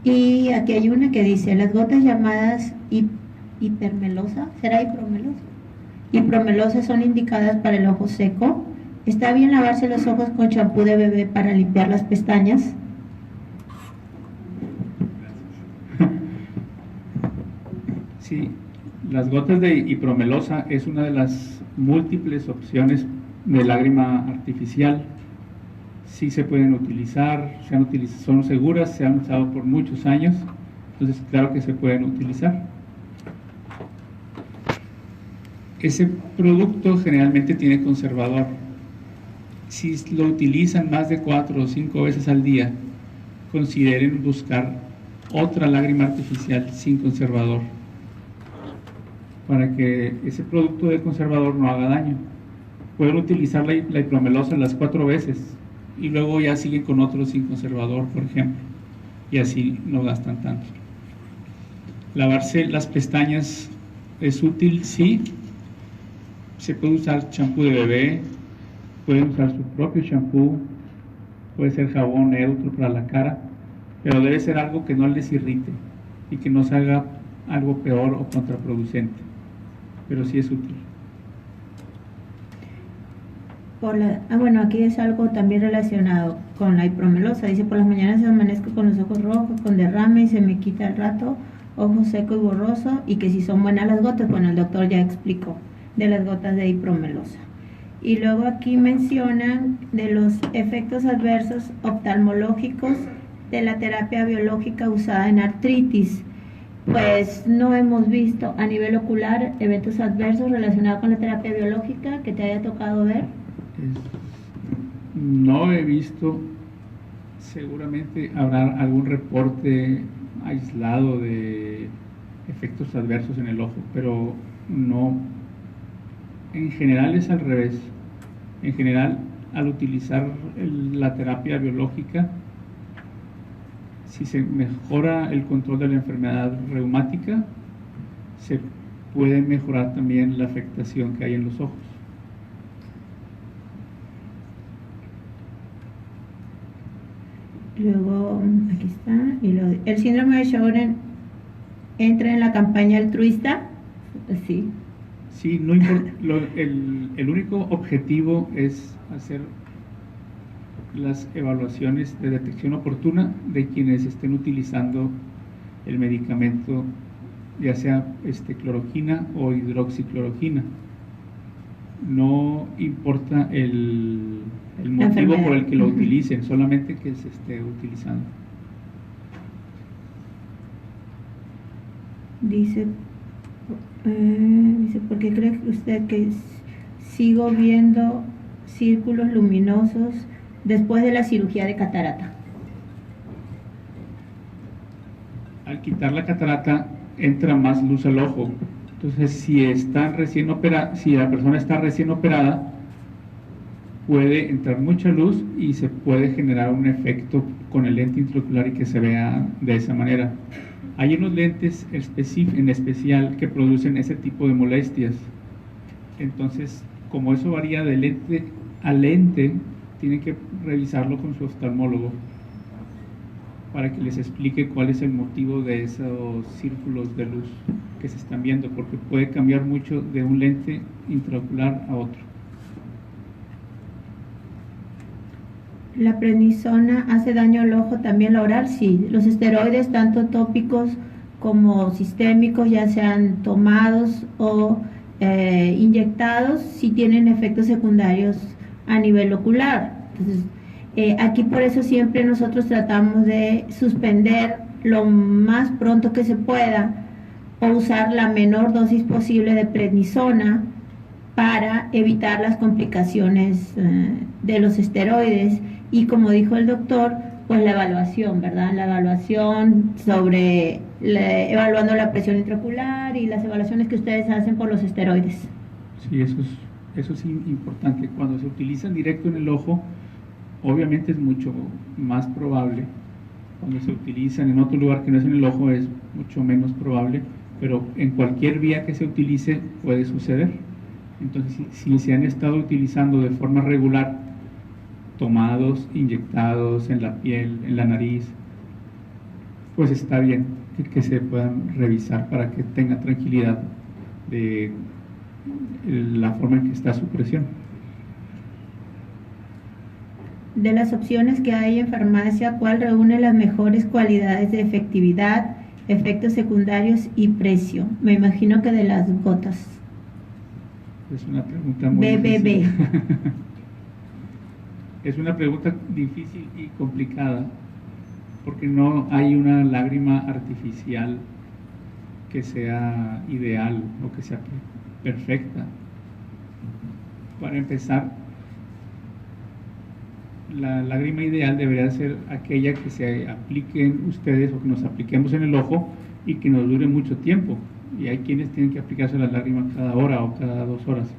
Y aquí hay una que dice, las gotas llamadas hipermelosa, ¿será hipromelosa? Hipromelosa son indicadas para el ojo seco. ¿Está bien lavarse los ojos con champú de bebé para limpiar las pestañas? Sí, Las gotas de hipromelosa es una de las múltiples opciones de lágrima artificial. Sí se pueden utilizar, son seguras, se han usado por muchos años, entonces claro que se pueden utilizar. Ese producto generalmente tiene conservador. Si lo utilizan más de 4 o 5 veces al día, consideren buscar otra lágrima artificial sin conservador, para que ese producto de conservador no haga daño. Pueden utilizar la hipromelosa las 4 veces y luego ya siguen con otro sin conservador, por ejemplo, y así no gastan tanto. Lavarse las pestañas es útil, sí. Se puede usar champú de bebé, pueden usar su propio champú, puede ser jabón neutro para la cara, pero debe ser algo que no les irrite y que no se haga algo peor o contraproducente, pero sí es útil. Bueno, aquí es algo también relacionado con la hipromelosa. Dice, por las mañanas amanezco con los ojos rojos, con derrame y se me quita el rato, ojo seco y borroso, y que si son buenas las gotas, bueno, el doctor ya explicó de las gotas de hipromelosa. Y luego aquí mencionan de los efectos adversos oftalmológicos de la terapia biológica usada en artritis. Pues no hemos visto a nivel ocular eventos adversos relacionados con la terapia biológica que te haya tocado ver. No he visto, seguramente habrá algún reporte aislado de efectos adversos en el ojo, pero no. En general es al revés. En general, al utilizar la terapia biológica, si se mejora el control de la enfermedad reumática, se puede mejorar también la afectación que hay en los ojos. Luego, aquí está. ¿El síndrome de Sjögren entra en la campaña altruista? Sí. Sí, no importa, el único objetivo es hacer las evaluaciones de detección oportuna de quienes estén utilizando el medicamento, ya sea cloroquina o hidroxicloroquina. No importa el motivo por el que lo utilicen, solamente que se esté utilizando. Dice, ¿por qué cree usted que sigo viendo círculos luminosos después de la cirugía de catarata? Al quitar la catarata entra más luz al ojo. Entonces, si la persona está recién operada, puede entrar mucha luz y se puede generar un efecto con el lente intraocular y que se vea de esa manera. Hay unos lentes en especial que producen ese tipo de molestias. Entonces, como eso varía de lente a lente, tienen que revisarlo con su oftalmólogo para que les explique cuál es el motivo de esos círculos de luz que se están viendo, porque puede cambiar mucho de un lente intraocular a otro. ¿La prednisona hace daño al ojo también la oral? Sí, los esteroides, tanto tópicos como sistémicos, ya sean tomados o inyectados, sí tienen efectos secundarios a nivel ocular. Entonces, aquí por eso siempre nosotros tratamos de suspender lo más pronto que se pueda o usar la menor dosis posible de prednisona para evitar las complicaciones de los esteroides. Y como dijo el doctor, pues la evaluación, ¿verdad? La evaluación evaluando la presión intraocular y las evaluaciones que ustedes hacen por los esteroides. Sí, eso es importante. Cuando se utilizan directo en el ojo, obviamente es mucho más probable. Cuando se utilizan en otro lugar que no es en el ojo, es mucho menos probable, pero en cualquier vía que se utilice puede suceder. Entonces, si se han estado utilizando de forma regular, tomados, inyectados en la piel, en la nariz, pues está bien que se puedan revisar para que tenga tranquilidad de la forma en que está su presión. De las opciones que hay en farmacia, ¿cuál reúne las mejores cualidades de efectividad, efectos secundarios y precio. Me imagino que de las gotas. Es una pregunta muy BBB. difícil. Es una pregunta difícil y complicada porque no hay una lágrima artificial que sea ideal o que sea perfecta. Para empezar, la lágrima ideal debería ser aquella que se apliquen ustedes o que nos apliquemos en el ojo y que nos dure mucho tiempo. Y hay quienes tienen que aplicarse la lágrima cada hora o cada 2 horas.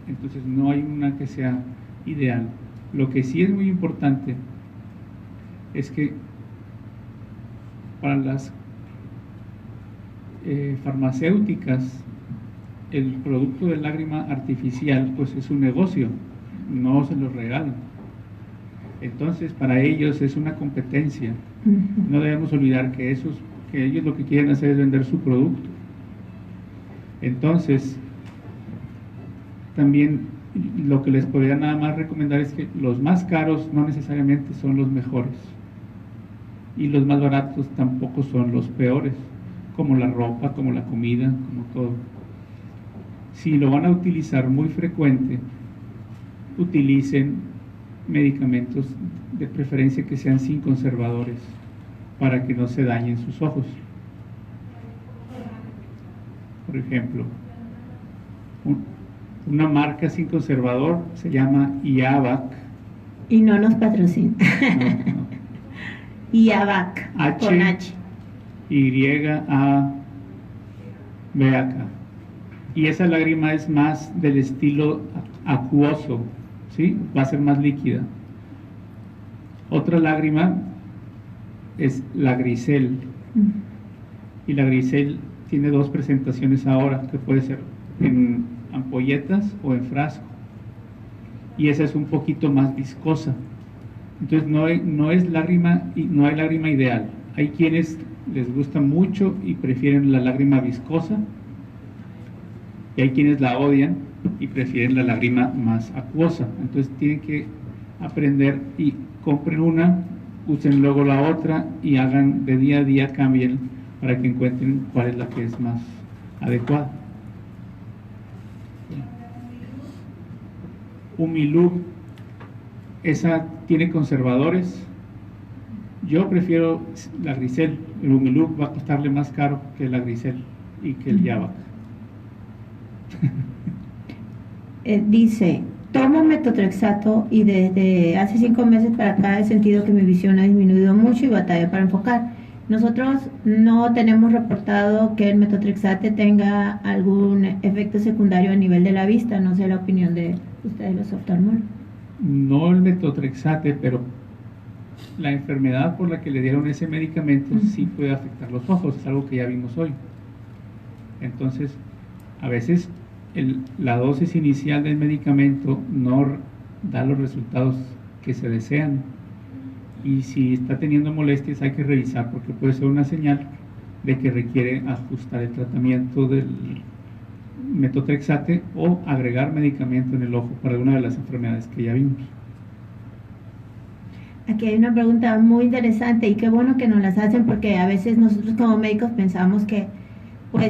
Entonces no hay una que sea ideal. Lo que sí es muy importante es que para las farmacéuticas el producto de lágrima artificial pues es un negocio, no se los regalan. Entonces para ellos es una competencia. No debemos olvidar que ellos lo que quieren hacer es vender su producto. Entonces también lo que les podría nada más recomendar es que los más caros no necesariamente son los mejores y los más baratos tampoco son los peores, como la ropa, como la comida, como todo. Si lo van a utilizar muy frecuente, utilicen medicamentos de preferencia que sean sin conservadores para que no se dañen sus ojos. Por ejemplo, una marca sin conservador se llama IAVAC. Y no nos patrocina. No. IAVAC, con H. YAVAK. Y esa lágrima es más del estilo acuoso, ¿sí? Va a ser más líquida. Otra lágrima es la Grisel. Y la Grisel tiene 2 presentaciones ahora, que puede ser en ampolletas o en frasco. Y esa es un poquito más viscosa. Entonces no hay lágrima ideal. Hay quienes les gusta mucho y prefieren la lágrima viscosa, y hay quienes la odian y prefieren la lágrima más acuosa. Entonces tienen que aprender y compren una, usen luego la otra y hagan de día a día, cambien para que encuentren cuál es la que es más adecuada. Humilub, esa tiene conservadores. Yo prefiero la Grisel. El Humilub va a costarle más caro que la Grisel y que el IAVAC. Dice, tomo metotrexato y desde hace 5 meses para acá he sentido que mi visión ha disminuido mucho y batalla para enfocar. Nosotros no tenemos reportado que el metotrexate tenga algún efecto secundario a nivel de la vista. No sé la opinión de ustedes los oftalmólogos. No el metotrexate, pero la enfermedad por la que le dieron ese medicamento sí puede afectar los ojos, es algo que ya vimos hoy. Entonces, a veces la dosis inicial del medicamento no da los resultados que se desean, y si está teniendo molestias hay que revisar, porque puede ser una señal de que requiere ajustar el tratamiento del metotrexate o agregar medicamento en el ojo para alguna de las enfermedades que ya vimos. Aquí hay una pregunta muy interesante y qué bueno que nos las hacen, porque a veces nosotros como médicos pensamos que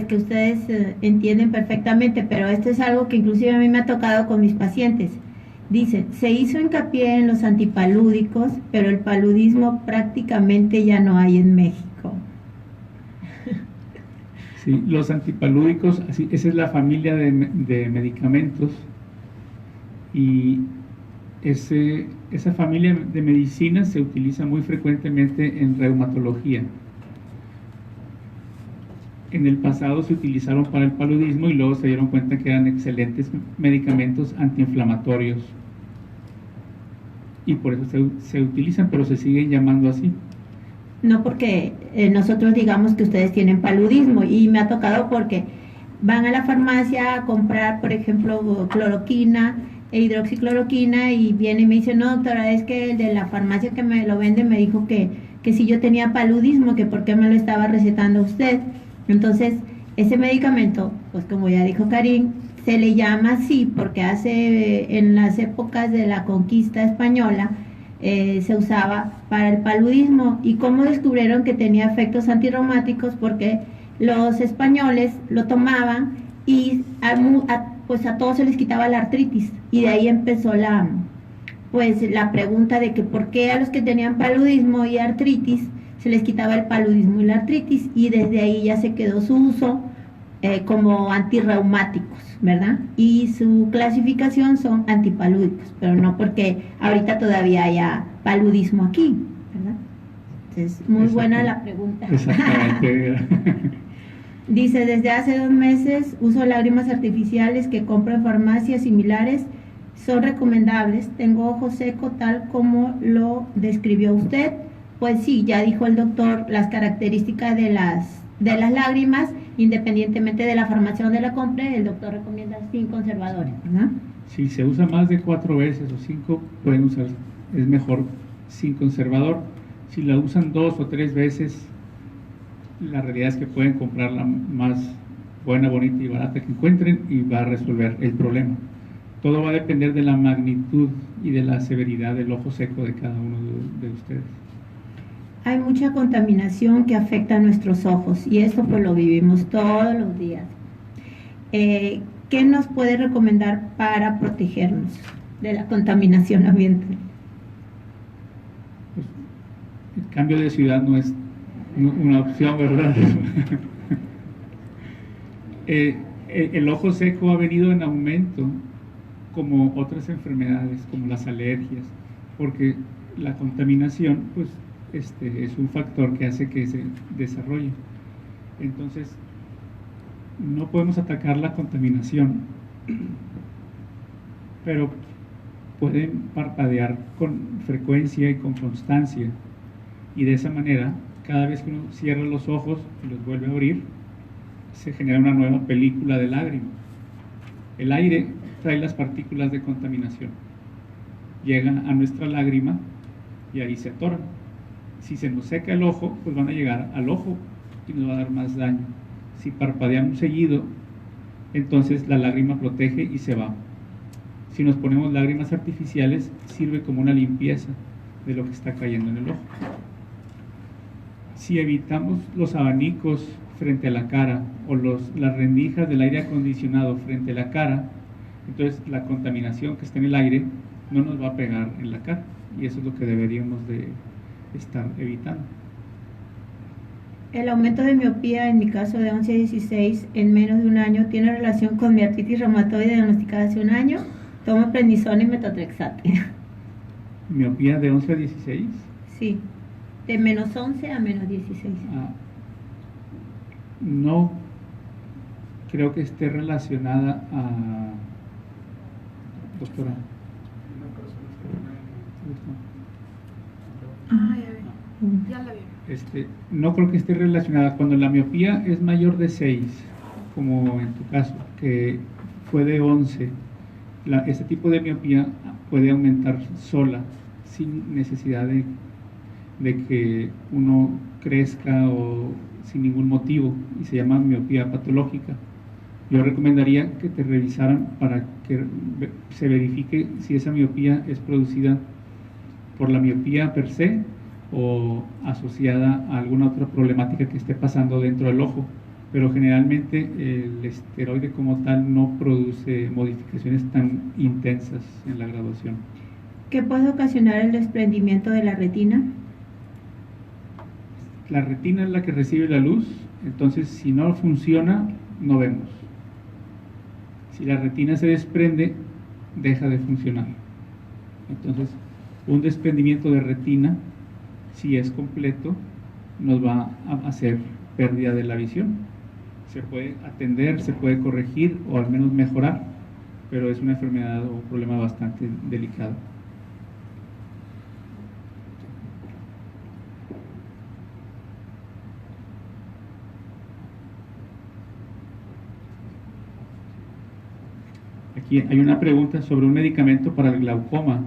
que ustedes entienden perfectamente, pero esto es algo que inclusive a mí me ha tocado con mis pacientes. Dicen, se hizo hincapié en los antipalúdicos, pero el paludismo prácticamente ya no hay en México. Sí, los antipalúdicos, esa es la familia de medicamentos, y esa familia de medicinas se utiliza muy frecuentemente en reumatología. En el pasado se utilizaron para el paludismo y luego se dieron cuenta que eran excelentes medicamentos antiinflamatorios, y por eso se utilizan, pero se siguen llamando así. No porque nosotros digamos que ustedes tienen paludismo, y me ha tocado porque van a la farmacia a comprar, por ejemplo, cloroquina e hidroxicloroquina, y viene y me dice, no doctora, es que el de la farmacia que me lo vende me dijo que si yo tenía paludismo, que por qué me lo estaba recetando usted. Entonces, ese medicamento, pues como ya dijo Karim, se le llama así porque en las épocas de la conquista española, se usaba para el paludismo. ¿Y cómo descubrieron que tenía efectos antirreumáticos? Porque los españoles lo tomaban y pues a todos se les quitaba la artritis, y de ahí empezó la pregunta de que por qué a los que tenían paludismo y artritis se les quitaba el paludismo y la artritis, y desde ahí ya se quedó su uso como antirreumáticos, ¿verdad? Y su clasificación son antipalúdicos, pero no porque ahorita todavía haya paludismo aquí, ¿verdad? Entonces, muy buena la pregunta. Exactamente. Dice, desde hace 2 meses uso lágrimas artificiales que compro en farmacias similares. Son recomendables. Tengo ojo seco tal como lo describió usted. Pues sí, ya dijo el doctor las características de las lágrimas, independientemente de la farmacia donde la compre, el doctor recomienda sin conservadores, ¿verdad? Si se usa más de 4 veces o 5, pueden usar, es mejor sin conservador. Si la usan 2 o 3 veces, la realidad es que pueden comprar la más buena, bonita y barata que encuentren y va a resolver el problema. Todo va a depender de la magnitud y de la severidad del ojo seco de cada uno de ustedes. Hay mucha contaminación que afecta a nuestros ojos y esto pues lo vivimos todos los días. ¿Qué nos puede recomendar para protegernos de la contaminación ambiental? Pues, el cambio de ciudad no es una opción, ¿verdad? El ojo seco ha venido en aumento como otras enfermedades, como las alergias, porque la contaminación pues, es un factor que hace que se desarrolle. Entonces, no podemos atacar la contaminación, pero pueden parpadear con frecuencia y con constancia, y de esa manera, cada vez que uno cierra los ojos y los vuelve a abrir, se genera una nueva película de lágrimas. El aire trae las partículas de contaminación, llegan a nuestra lágrima y ahí se atoran. Si se nos seca el ojo, pues van a llegar al ojo y nos va a dar más daño. Si parpadeamos seguido, entonces la lágrima protege y se va. Si nos ponemos lágrimas artificiales, sirve como una limpieza de lo que está cayendo en el ojo. Si evitamos los abanicos frente a la cara o las rendijas del aire acondicionado frente a la cara, entonces la contaminación que está en el aire no nos va a pegar en la cara, y eso es lo que deberíamos de estar evitando. El aumento de miopía, en mi caso de 11 a 16, en menos de un año, ¿tiene relación con mi artritis reumatoide diagnosticada hace un año? Tomo prednisona y metotrexate. ¿Miopía de 11 a 16? Sí, de menos 11 a menos 16. No creo que esté relacionada a... Doctora. Ya la vi. No creo que esté relacionada. Cuando la miopía es mayor de 6, como en tu caso, que fue de 11, este tipo de miopía puede aumentar sola, sin necesidad de que uno crezca o sin ningún motivo, y se llama miopía patológica. Yo recomendaría que te revisaran para que se verifique si esa miopía es producida por la miopía per se o asociada a alguna otra problemática que esté pasando dentro del ojo, pero generalmente el esteroide como tal no produce modificaciones tan intensas en la graduación. ¿Qué puede ocasionar el desprendimiento de la retina? La retina es la que recibe la luz, entonces si no funciona, no vemos. Si la retina se desprende, deja de funcionar. Entonces, un desprendimiento de retina, si es completo, nos va a hacer pérdida de la visión. Se puede atender, se puede corregir o al menos mejorar, pero es una enfermedad o un problema bastante delicado. Aquí hay una pregunta sobre un medicamento para el glaucoma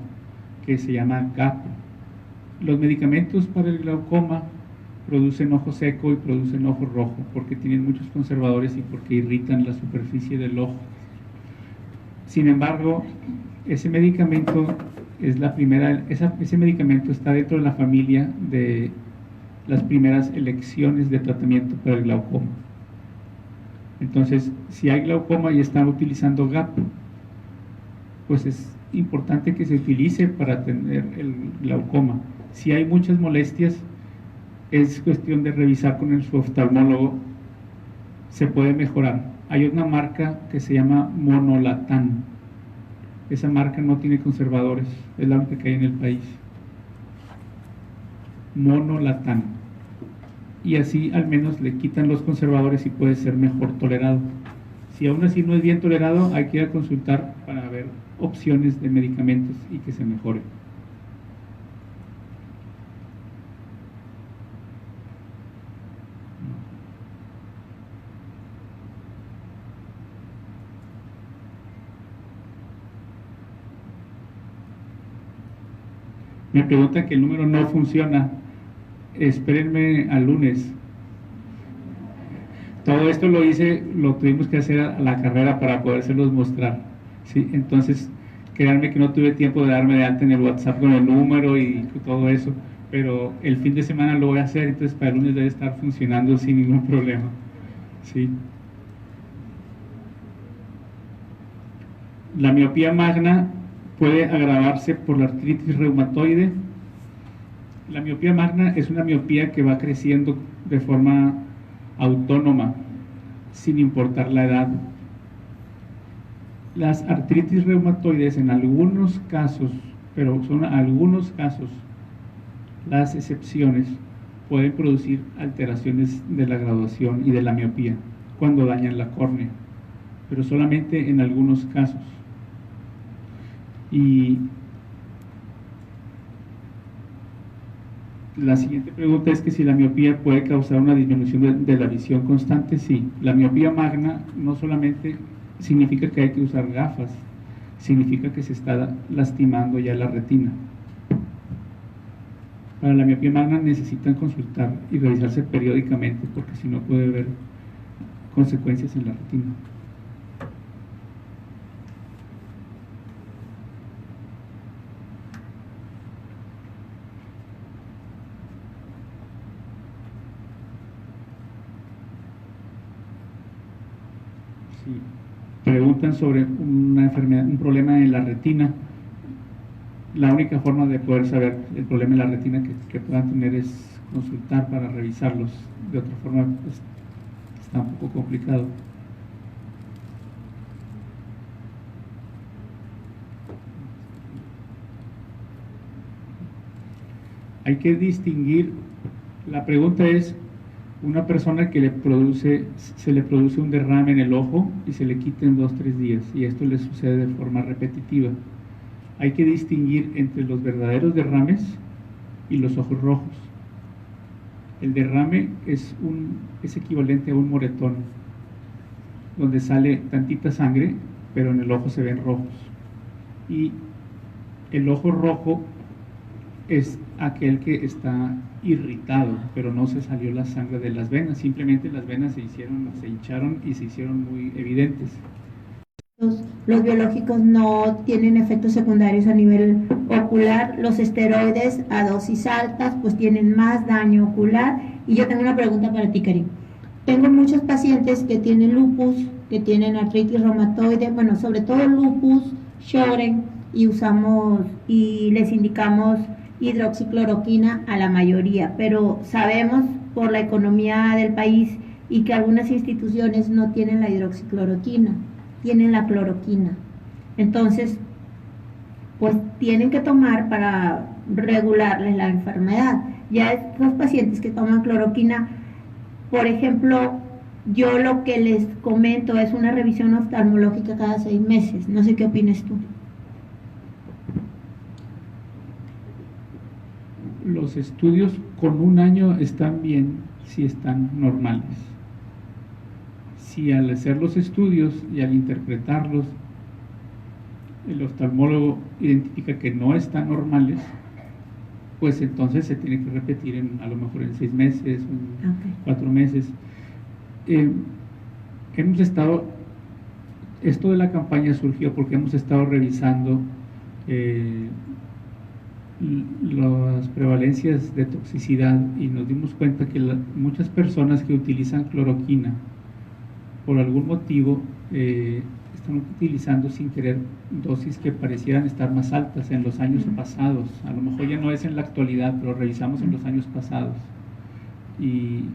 que se llama GAP. Los medicamentos para el glaucoma producen ojo seco y producen ojo rojo porque tienen muchos conservadores y porque irritan la superficie del ojo. Sin embargo, ese medicamento es la primera, ese medicamento está dentro de la familia de las primeras elecciones de tratamiento para el glaucoma. Entonces, si hay glaucoma y están utilizando GAP, pues es importante que se utilice para atender el glaucoma. Si hay muchas molestias, es cuestión de revisar con su oftalmólogo, se puede mejorar. Hay una marca que se llama Monolatan. Esa marca no tiene conservadores, es la única que hay en el país. Monolatan. Y así al menos le quitan los conservadores y puede ser mejor tolerado. Si aún así no es bien tolerado, hay que ir a consultar para ver opciones de medicamentos y que se mejore. Me preguntan que el número no funciona. Espérenme al lunes. Todo esto lo tuvimos que hacer a la carrera para podérselos mostrar, ¿sí? Entonces, créanme que no tuve tiempo de darme de alta en el WhatsApp con el número y todo eso, pero el fin de semana lo voy a hacer, entonces para el lunes debe estar funcionando sin ningún problema, ¿sí? La miopía magna puede agravarse por la artritis reumatoide. La miopía magna es una miopía que va creciendo de forma autónoma, sin importar la edad. Las artritis reumatoides en algunos casos, pero son algunos casos, las excepciones, pueden producir alteraciones de la graduación y de la miopía cuando dañan la córnea, pero solamente en algunos casos. Y la siguiente pregunta es que si la miopía puede causar una disminución de la visión constante. Sí, la miopía magna no solamente significa que hay que usar gafas, significa que se está lastimando ya la retina. Para la miopía magna necesitan consultar y revisarse periódicamente porque si no puede haber consecuencias en la retina. Preguntan sobre una enfermedad, un problema en la retina. La única forma de poder saber el problema en la retina que puedan tener es consultar para revisarlos. De otra forma, pues, está un poco complicado. Hay que distinguir. La pregunta es: una persona que se le produce un derrame en el ojo y se le quita en 2 o 3 días, y esto le sucede de forma repetitiva. Hay que distinguir entre los verdaderos derrames y los ojos rojos. El derrame es equivalente a un moretón, donde sale tantita sangre, pero en el ojo se ven rojos. Y el ojo rojo es aquel que está irritado, pero no se salió la sangre de las venas, simplemente las venas se hincharon y se hicieron muy evidentes. Los biológicos no tienen efectos secundarios a nivel ocular. Los esteroides a dosis altas pues tienen más daño ocular. Y yo tengo una pregunta para ti, Karim. Tengo muchos pacientes que tienen lupus, que tienen artritis reumatoide, bueno, sobre todo lupus, Sjögren, y les indicamos hidroxicloroquina a la mayoría, pero sabemos por la economía del país y que algunas instituciones no tienen la hidroxicloroquina, tienen la cloroquina. Entonces, pues tienen que tomar para regularles la enfermedad. Ya estos pacientes que toman cloroquina, por ejemplo, yo lo que les comento es una revisión oftalmológica cada 6 meses. No sé qué opinas tú. Los estudios con 1 año están bien si están normales. Si al hacer los estudios y al interpretarlos el oftalmólogo identifica que no están normales, pues entonces se tiene que repetir a lo mejor en 6 meses o en 4 meses. Hemos estado esto de la campaña surgió porque hemos estado revisando las prevalencias de toxicidad y nos dimos cuenta que muchas personas que utilizan cloroquina por algún motivo están utilizando sin querer dosis que parecieran estar más altas en los años pasados. A lo mejor ya no es en la actualidad, pero revisamos en los años pasados. Y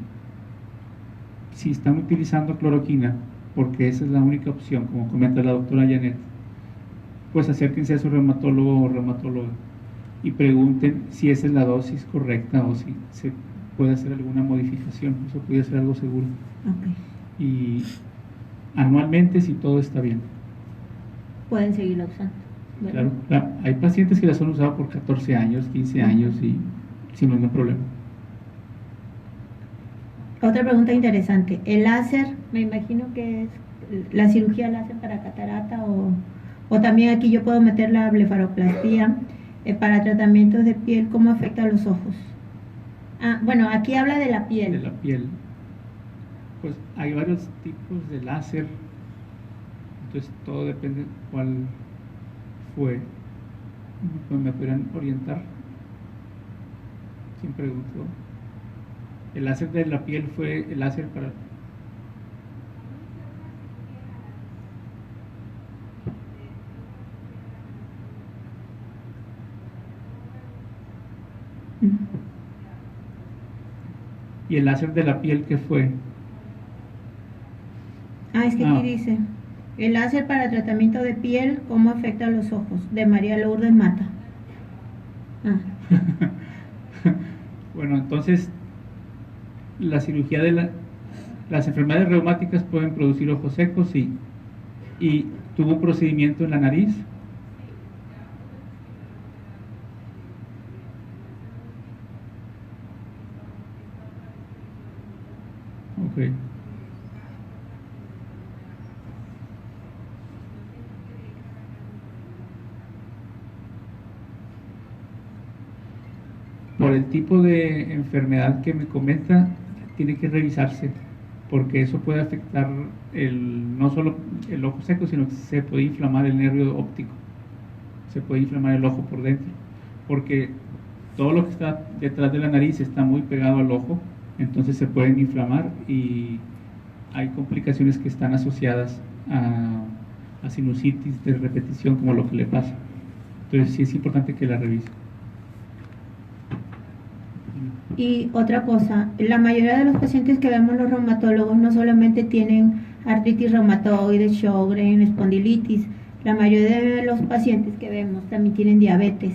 si están utilizando cloroquina, porque esa es la única opción, como comenta la doctora Janet, pues acérquense a su reumatólogo o reumatóloga y pregunten si esa es la dosis correcta o si se puede hacer alguna modificación. Eso puede ser algo seguro. Okay. Y anualmente, si todo está bien. Pueden seguirla usando. ¿Verdad? Claro, hay pacientes que las han usado por 14 años, 15 años y sin ningún problema. Otra pregunta interesante. ¿El láser, me imagino que es la cirugía láser para catarata o también aquí yo puedo meter la blefaroplastia para tratamientos de piel, cómo afecta a los ojos? Bueno, aquí habla de la piel. De la piel. Pues hay varios tipos de láser, entonces todo depende de cuál fue. Pues me podrían orientar. ¿Quién preguntó? El láser de la piel fue el láser para... ¿Y el láser de la piel qué fue? Es que aquí dice, el láser para tratamiento de piel, ¿cómo afecta a los ojos? De María Lourdes Mata. Bueno, entonces, la cirugía de las enfermedades reumáticas pueden producir ojos secos, sí. ¿Y tuvo un procedimiento en la nariz? Ok. Por el tipo de enfermedad que me comenta, tiene que revisarse, porque eso puede afectar no solo el ojo seco, sino que se puede inflamar el nervio óptico, se puede inflamar el ojo por dentro, porque todo lo que está detrás de la nariz está muy pegado al ojo, entonces se pueden inflamar y hay complicaciones que están asociadas a sinusitis de repetición, como lo que le pasa. Entonces sí es importante que la revise. Y otra cosa, la mayoría de los pacientes que vemos los reumatólogos no solamente tienen artritis reumatoide, Sjögren, espondilitis, la mayoría de los pacientes que vemos también tienen diabetes.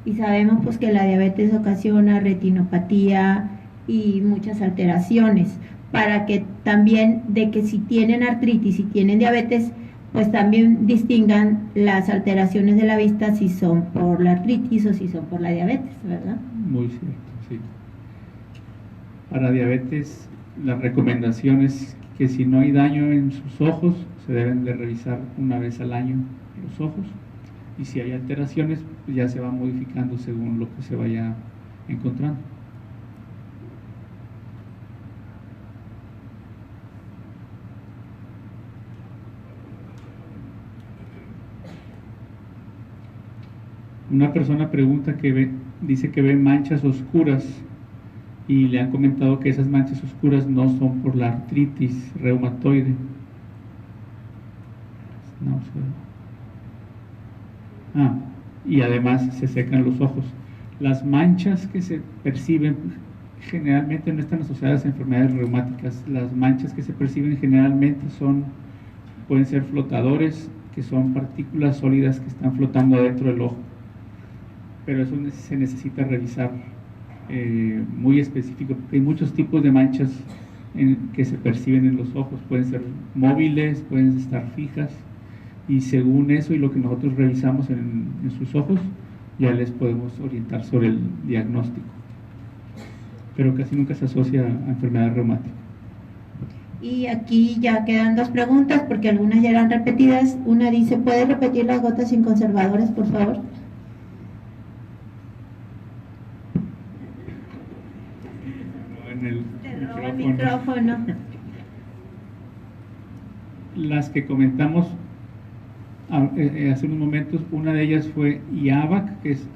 Y sabemos pues que la diabetes ocasiona retinopatía y muchas alteraciones, para que también de que si tienen artritis y tienen diabetes, pues también distingan las alteraciones de la vista si son por la artritis o si son por la diabetes, ¿verdad? Muy cierto, sí. Para diabetes, la recomendación es que si no hay daño en sus ojos, se deben de revisar una vez al año los ojos, y si hay alteraciones, pues ya se va modificando según lo que se vaya encontrando. Una persona pregunta dice que ve manchas oscuras y le han comentado que esas manchas oscuras no son por la artritis reumatoide. Y además se secan los ojos. Las manchas que se perciben generalmente no están asociadas a enfermedades reumáticas. Las manchas que se perciben generalmente pueden ser flotadores, que son partículas sólidas que están flotando adentro del ojo. Pero eso se necesita revisar muy específico, porque hay muchos tipos de manchas que se perciben en los ojos. Pueden ser móviles, pueden estar fijas, y según eso y lo que nosotros revisamos en sus ojos, ya les podemos orientar sobre el diagnóstico. Pero casi nunca se asocia a enfermedad reumática. Y aquí ya quedan dos preguntas, porque algunas ya eran repetidas. Una dice, ¿puedes repetir las gotas sin conservadores, por favor? En el micrófono. las que comentamos hace unos momentos, una de ellas fue IAVAC, que es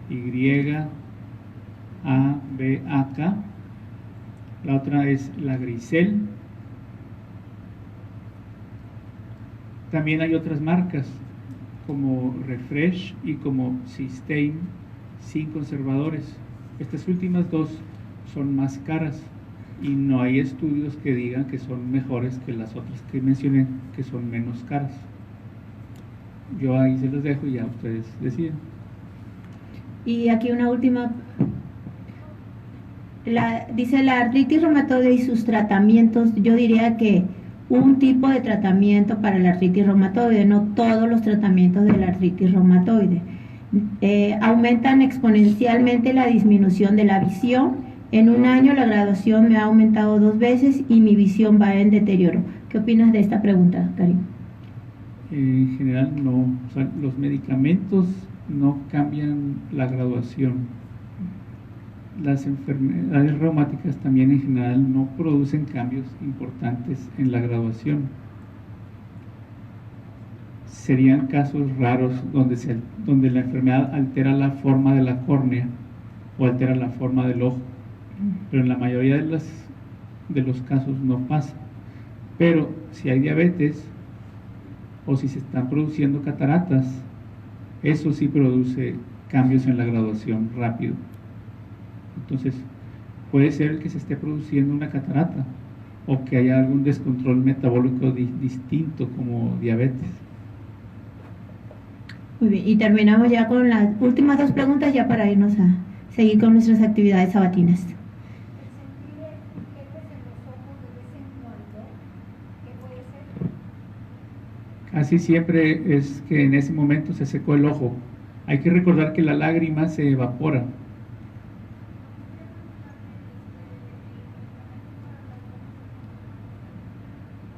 HYAVAK. La otra es la Grisel. También hay otras marcas como Refresh y como Systane sin conservadores. Estas últimas dos son más caras y no hay estudios que digan que son mejores que las otras que mencioné, que son menos caras. Yo ahí se los dejo y ya ustedes deciden. Y aquí una última. Dice la artritis reumatoide y sus tratamientos. Yo diría que un tipo de tratamiento para la artritis reumatoide, no todos los tratamientos de la artritis reumatoide. Aumentan exponencialmente la disminución de la visión. En un año la graduación me ha aumentado 2 veces y mi visión va en deterioro. ¿Qué opinas de esta pregunta, Karim? En general no, o sea, los medicamentos no cambian la graduación. Las enfermedades reumáticas también en general no producen cambios importantes en la graduación. Serían casos raros donde la enfermedad altera la forma de la córnea o altera la forma del ojo, pero en la mayoría de los casos no pasa. Pero si hay diabetes o si se están produciendo cataratas, eso sí produce cambios en la graduación rápido. Entonces, puede ser que se esté produciendo una catarata o que haya algún descontrol metabólico distinto como diabetes. Muy bien, y terminamos ya con las últimas 2 preguntas ya para irnos a seguir con nuestras actividades sabatinas. Casi siempre es que en ese momento se secó el ojo. Hay que recordar que la lágrima se evapora.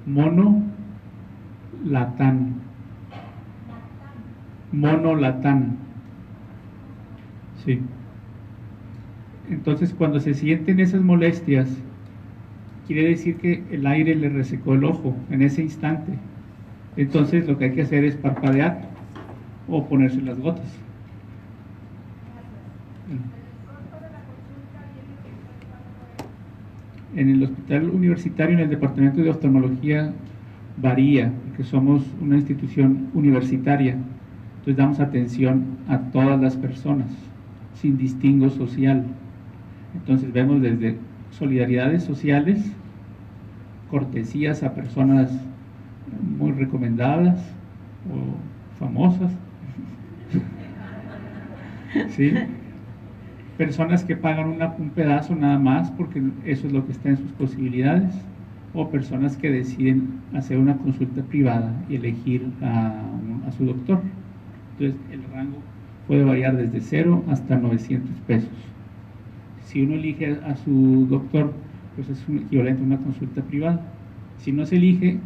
Monolatán. Sí. Entonces, cuando se sienten esas molestias, quiere decir que el aire le resecó el ojo en ese instante. Entonces, lo que hay que hacer es parpadear o ponerse las gotas. En el hospital universitario, en el departamento de oftalmología, varía, porque somos una institución universitaria. Entonces damos atención a todas las personas, sin distingo social. Entonces vemos desde solidaridades sociales, cortesías a personas muy recomendadas o famosas, ¿sí? Personas que pagan un pedazo nada más porque eso es lo que está en sus posibilidades, o personas que deciden hacer una consulta privada y elegir a su doctor. Entonces el rango puede variar desde 0 hasta 900 pesos. Si uno elige a su doctor, pues es un equivalente a una consulta privada. Si no se elige,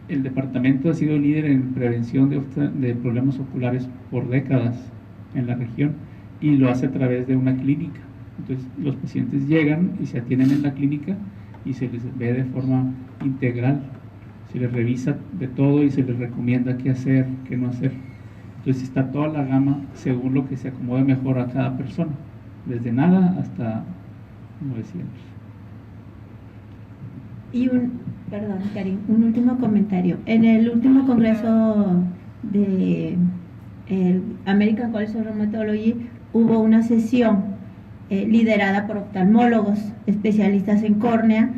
el departamento ha sido líder en prevención de problemas oculares por décadas en la región, y lo hace a través de una clínica. Entonces los pacientes llegan y se atienden en la clínica y se les ve de forma integral, se les revisa de todo y se les recomienda qué hacer, qué no hacer. Entonces está toda la gama según lo que se acomode mejor a cada persona, desde nada hasta 900. Y perdón, Karim, un último comentario. En el último congreso de el American College of Rheumatology hubo una sesión liderada por oftalmólogos especialistas en córnea,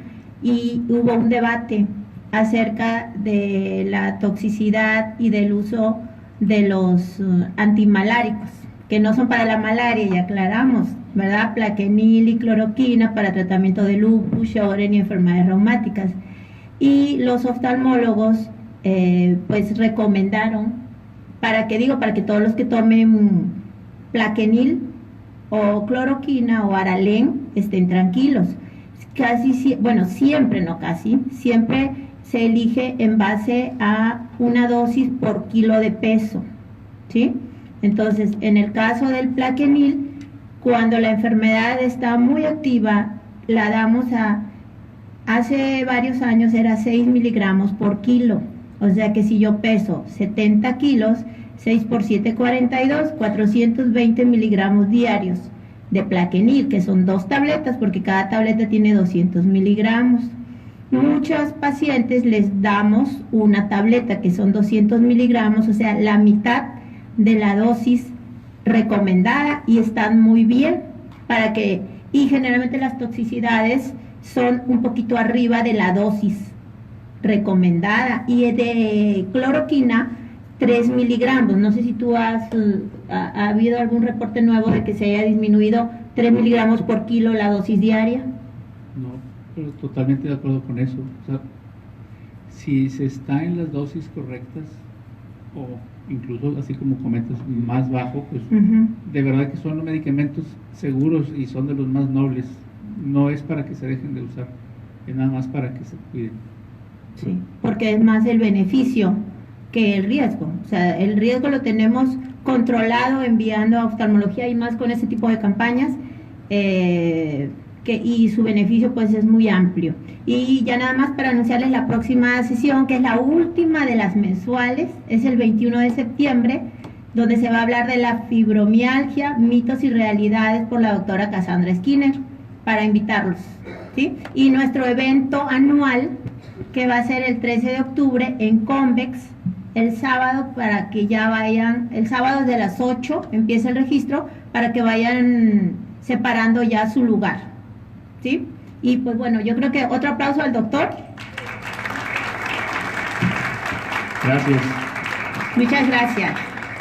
y hubo un debate acerca de la toxicidad y del uso de los antimaláricos, que no son para la malaria, ya aclaramos, ¿verdad? Plaquenil y cloroquina para tratamiento de lupus, Sjögren y enfermedades reumáticas. Y los oftalmólogos pues recomendaron para que todos los que tomen plaquenil o cloroquina o Aralen estén tranquilos. Siempre se elige en base a una dosis por kilo de peso, ¿sí? Entonces, en el caso del plaquenil, cuando la enfermedad está muy activa, la damos a Hace varios años era 6 miligramos por kilo. O sea que si yo peso 70 kilos, 6 por 7, 42, 420 miligramos diarios de Plaquenil, que son 2 tabletas, porque cada tableta tiene 200 miligramos. Muchos pacientes les damos una tableta, que son 200 miligramos, o sea, la mitad de la dosis recomendada, y están muy bien y generalmente las toxicidades son un poquito arriba de la dosis recomendada, y de cloroquina 3 miligramos. No sé si tú ha habido algún reporte nuevo de que se haya disminuido 3 miligramos por kilo la dosis diaria. No, pero totalmente de acuerdo con eso. O sea, si se está en las dosis correctas, o incluso así como comentas, más bajo, pues de verdad que son los medicamentos seguros y son de los más nobles. No es para que se dejen de usar, es nada más para que se cuiden. Sí, porque es más el beneficio que el riesgo. O sea, el riesgo lo tenemos controlado enviando a oftalmología, y más con ese tipo de campañas, y su beneficio pues es muy amplio. Y ya nada más para anunciarles la próxima sesión, que es la última de las mensuales, es el 21 de septiembre, donde se va a hablar de la fibromialgia, mitos y realidades, por la doctora Cassandra Skinner, para invitarlos, ¿sí? Y nuestro evento anual, que va a ser el 13 de octubre en Convex, el sábado, para que ya vayan, el sábado desde las 8 empieza el registro, para que vayan separando ya su lugar, ¿sí? Y pues bueno, yo creo que otro aplauso al doctor. Gracias. Muchas gracias.